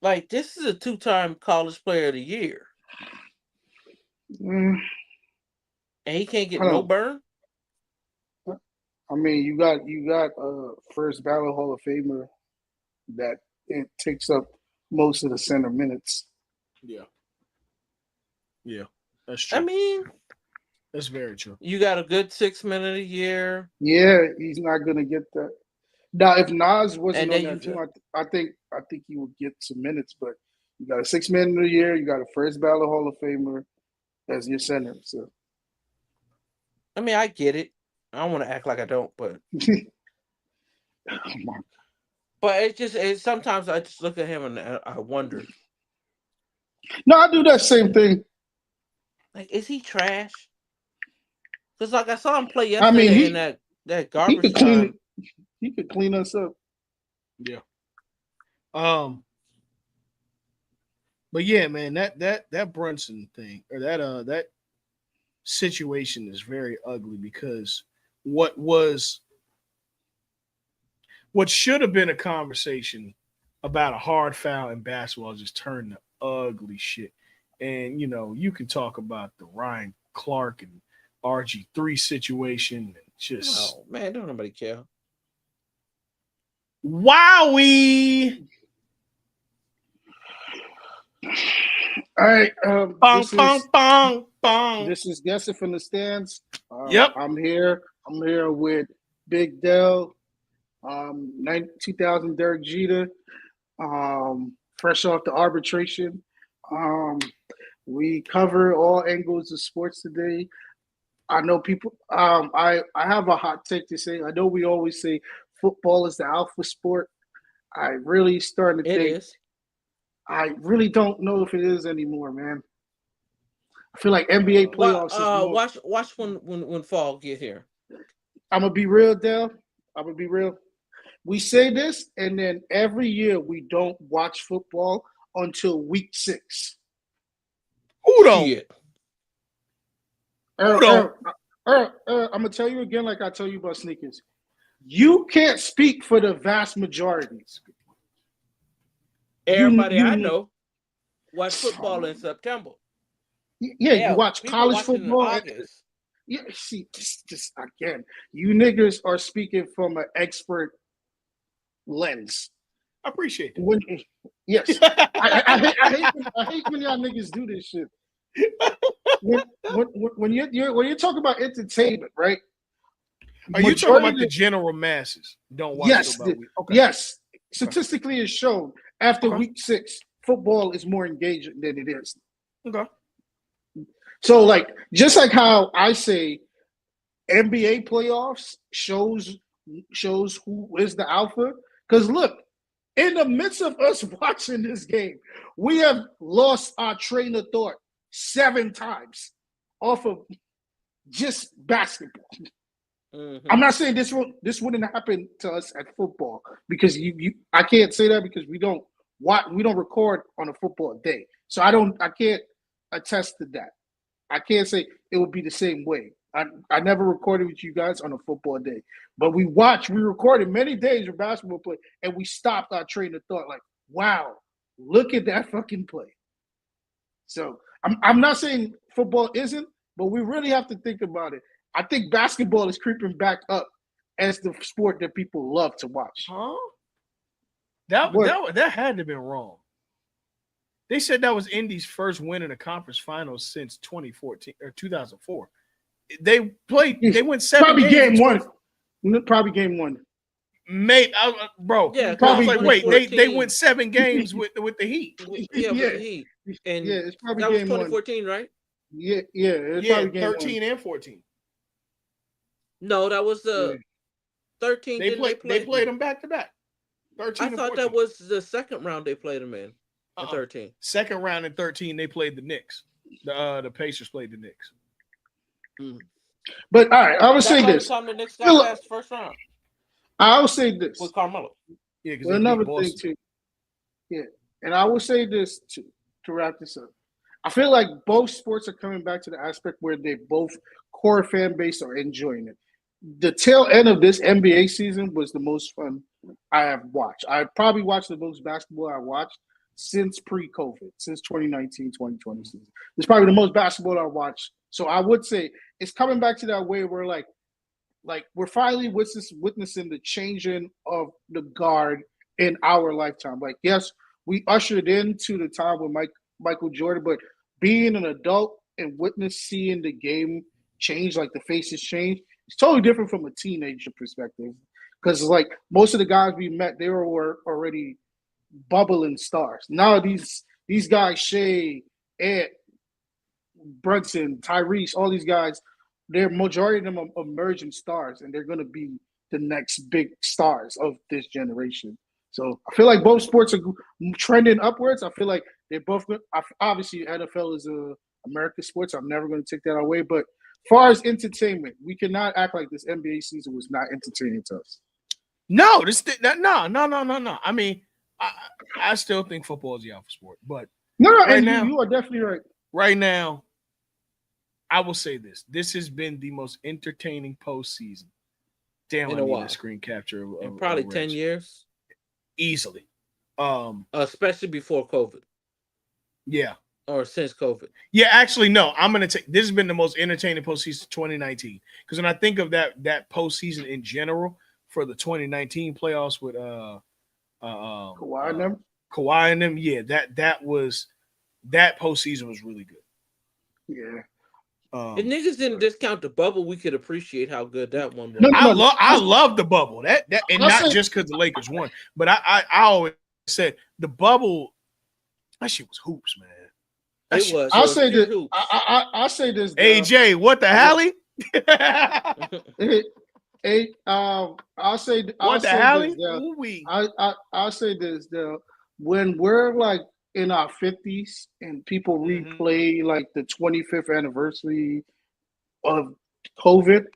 Like, this is a 2-time college player of the year. And he can't get no burn? I mean, you got first ballot Hall of Famer that it takes up most of the center minutes. Yeah, that's true. I mean, that's very true. You got a good 6 minute a year. Yeah, he's not gonna get that. Now, if Nas wasn't on that team, I think he would get some minutes. But you got a 6 minute a year. You got a first ballot Hall of Famer as your center. So, I mean, I get it. I don't want to act like I don't, but but it's sometimes I just look at him and I wonder. No, I do that same thing. Like, is he trash? Because like I saw him play I mean, yesterday in that he garbage could clean it. time. He could clean us up. Yeah. But yeah, man, that Brunson thing or that situation is very ugly because what was what should have been a conversation about a hard foul in basketball just turned to ugly shit. And you can talk about the Ryan Clark and RG3 situation and just Oh man, don't nobody care. wowie. All right. Bong bong bong bong. This is Guessing from the Stands. Yep. I'm here. I'm here with Big Dell, 2000 Derek Jeter, fresh off the arbitration. Um, we cover all angles of sports today. I know people. I have a hot take to say. I know we always say football is the alpha sport. I really starting to It think. is. I really don't know if it is anymore, man. I feel like NBA Well, playoffs is more. watch when fall get here. I'm gonna be real, Dale. I'm gonna be real. We say this, and then every year we don't watch football until week 6. Who don't? Shit. Who don't? I'm gonna tell you again, like I tell you about sneakers. You can't speak for the vast majority. Everybody I You know watch football in September. yeah, you Hell, watch people college watching in football. August. Yeah, see, just again, you niggas are speaking from an expert lens. I appreciate that. Yes, I hate when y'all niggas do this shit. When you're talking about entertainment, right? Are you talking about the general masses? Don't watch yes, football week. Okay. Yes. Statistically, it's shown after Okay. week 6, football is more engaging than it is. Okay. So, like, just like how I say NBA playoffs shows who is the alpha. Because look, in the midst of us watching this game, we have lost our train of thought 7 times off of just basketball. Mm-hmm. I'm not saying this wouldn't happen to us at football because I can't say that because we don't record on a football day. So I can't attest to that. I can't say it would be the same way. I never recorded with you guys on a football day. But we recorded many days of basketball play and we stopped our train of thought like, wow, look at that fucking play. So I'm not saying football isn't, but we really have to think about it. I think basketball is creeping back up as the sport that people love to watch. Huh? That had to have been wrong. They said that was Indy's first win in a conference finals since 2014 or 2004. They went 7 probably games. Probably game 1. Mate, bro. Yeah, probably like wait, they went 7 games with the Heat. With the Heat. And yeah, it's probably that game was 2014, 1. Right? Yeah, it's probably game 13 1. and 14. No, that was the 13. They played them back to back. 13 I thought 14. that was the second round they played them in 13. Second round in 13, they played the Knicks. The Pacers played the Knicks. Mm. But all right, I would say this. The Knicks got past the first round. I will say this with Carmelo. Yeah, because another thing too. Yeah, and I will say this to wrap this up. I feel like both sports are coming back to the aspect where they both core fan base are enjoying it. The tail end of this NBA season was the most fun I have watched. I probably watched the most basketball I watched since pre-COVID, since 2019, 2020 season. It's probably the most basketball I watched. So I would say it's coming back to that way where like we're finally witnessing the changing of the guard in our lifetime. Like, yes, we ushered into the time with Michael Jordan, but being an adult and seeing the game change, like the faces change, it's totally different from a teenager perspective. Because like most of the guys we met, they were already bubbling stars. Now these guys, Shea, Ed, Brunson, Tyrese, all these guys, they're majority of them are emerging stars, and they're going to be the next big stars of this generation. So I feel like both sports are trending upwards. I feel like They both good. Obviously, NFL is a American sports. I'm never going to take that away. But as far as entertainment, we cannot act like this NBA season was not entertaining to us. No, no. I mean, I still think football is the alpha sport, but No, right and now, you are definitely right. right now, I will say this: this has been the most entertaining postseason. Damn, In I a need while. a screen capture In probably of 10 Reg. years, Easily. especially before COVID Yeah. or since COVID. Yeah, actually, no. I'm gonna take this has been the most entertaining postseason 2019. Because when I think of that postseason in general for the 2019 playoffs with Kawhi and them. Kawhi and them, yeah, that postseason was really good. Yeah. If niggas didn't discount the bubble, we could appreciate how good that one No, was. no, no. I love the bubble. That and I'll not say, just because the Lakers won, but I always said the bubble, that shit was hoops, man. That It shit was. was It I'll was say pure that. hoops. I'll say this. AJ, what the Yeah. hell? I'll say What the this. hell? Dale. I'll say this. Dale. When we're like in our 50s and people replay like the 25th anniversary of COVID,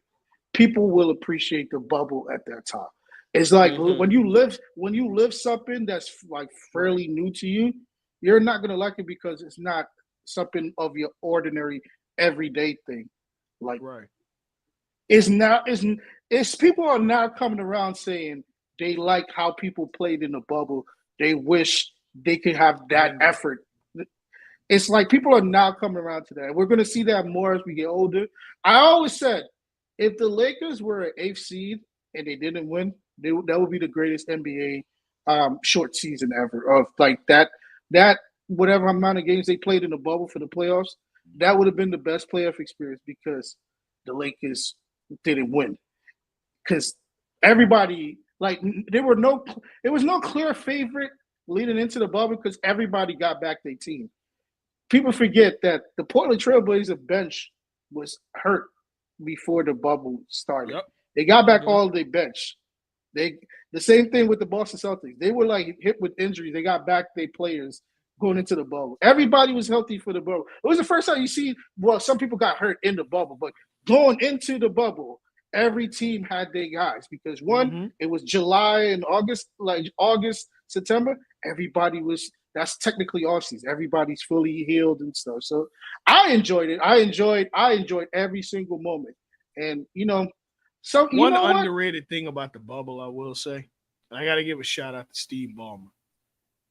people will appreciate the bubble at that time. It's like when you live something that's like fairly new to you, you're not gonna like it because it's not something of your ordinary everyday thing. Like Right. it's now it's people are now coming around saying they like how people played in the bubble. They wish they could have that effort. It's like people are now coming around to that. We're going to see that more as we get older. I always said if the Lakers were an eighth seed and they didn't win, that would be the greatest NBA short season ever. Of like that whatever amount of games they played in the bubble for the playoffs, that would have been the best playoff experience because the Lakers didn't win. Because everybody like there was no clear favorite leading into the bubble because everybody got back their team. People forget that the Portland Trailblazer bench was hurt before the bubble started. Yep. They got back all their bench. The same thing with the Boston Celtics. They were like hit with injuries. They got back their players going into the bubble. Everybody was healthy for the bubble. It was the first time you see. Well, some people got hurt in the bubble, but going into the bubble, every team had their guys because it was July and August, like August, September. Everybody was. That's technically off season. Everybody's fully healed and stuff. So I enjoyed it. I enjoyed every single moment. And so One underrated thing about the bubble, I will say, I got to give a shout out to Steve Ballmer.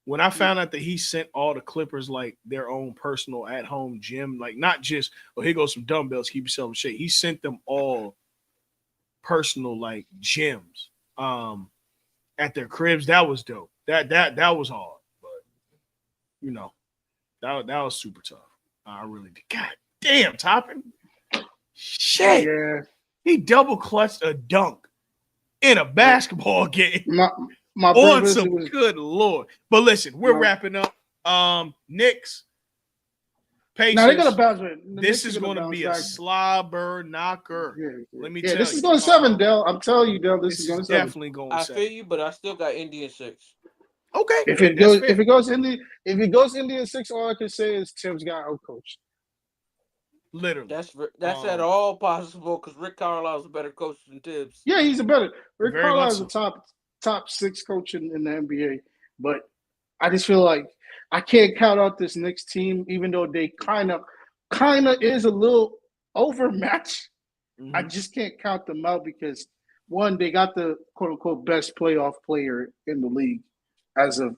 When I found out that he sent all the Clippers like their own personal at home gym, like not just here goes some dumbbells, keep yourself in shape. He sent them all personal like gyms at their cribs. That was dope. That was hard. That was super tough. I really did. God damn, Toppin. Shit. Yeah. He double clutched a dunk in a basketball game. My brothers, good Lord. But listen, we're wrapping up. Knicks. Pacers. Now they got to bounce. This is going to be a slobber knocker. Let me tell you. This is going 7, Dell. I'm telling you, Dell. This is going 7. Definitely going 7. I feel you, but I still got Indian 6. Okay. If it goes Indian 6, all I can say is Tim's got outcoached. Literally. That's at all possible because Rick Carlisle's a better coach than Tibbs. Yeah, he's a better. Rick Carlisle's a top 6 coach in the NBA. But I just feel like I can't count out this Knicks team, even though they kind of is a little overmatched. I just can't count them out because one, they got the quote unquote best playoff player in the league as of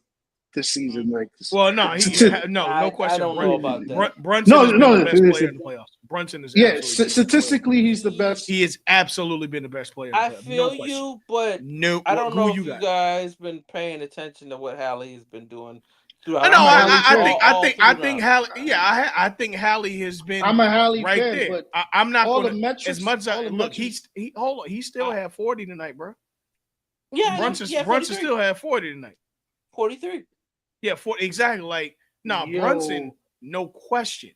this season. Like, well, no question. I don't know about that. Brunson is the best player in the playoffs. Brunson is statistically he's the best. He has absolutely been the best player. I feel you, but I don't know if you guys been paying attention to what Hallie's been doing. I think Hallie. Yeah, I think Hallie has been. I'm a Hallie right fan, there. but I'm not all going the metrics. As much as look, he still had 40 tonight, bro. Yeah, Brunson still had 40 tonight. 43. Yeah, 40 exactly. Like Brunson, no question,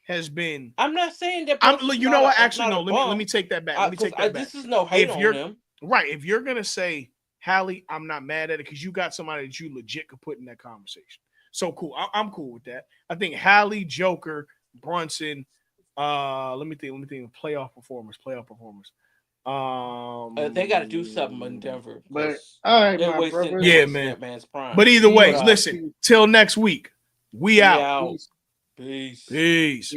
has been. I'm not saying that. You know what? Actually, no. Let me take that back. This is no hate on him. Right. If you're gonna say Hallie, I'm not mad at it because you got somebody that you legit could put in that conversation. So cool. I'm cool with that. I think Hallie, Joker, Brunson. Let me think. Playoff performers. They got to do something in Denver But because all right, they're my wasting brothers. they're Yeah, wasting man. that man's prime. But either way, But Peace. listen. Peace. Till next week. We we out. out. Peace. Peace. Peace.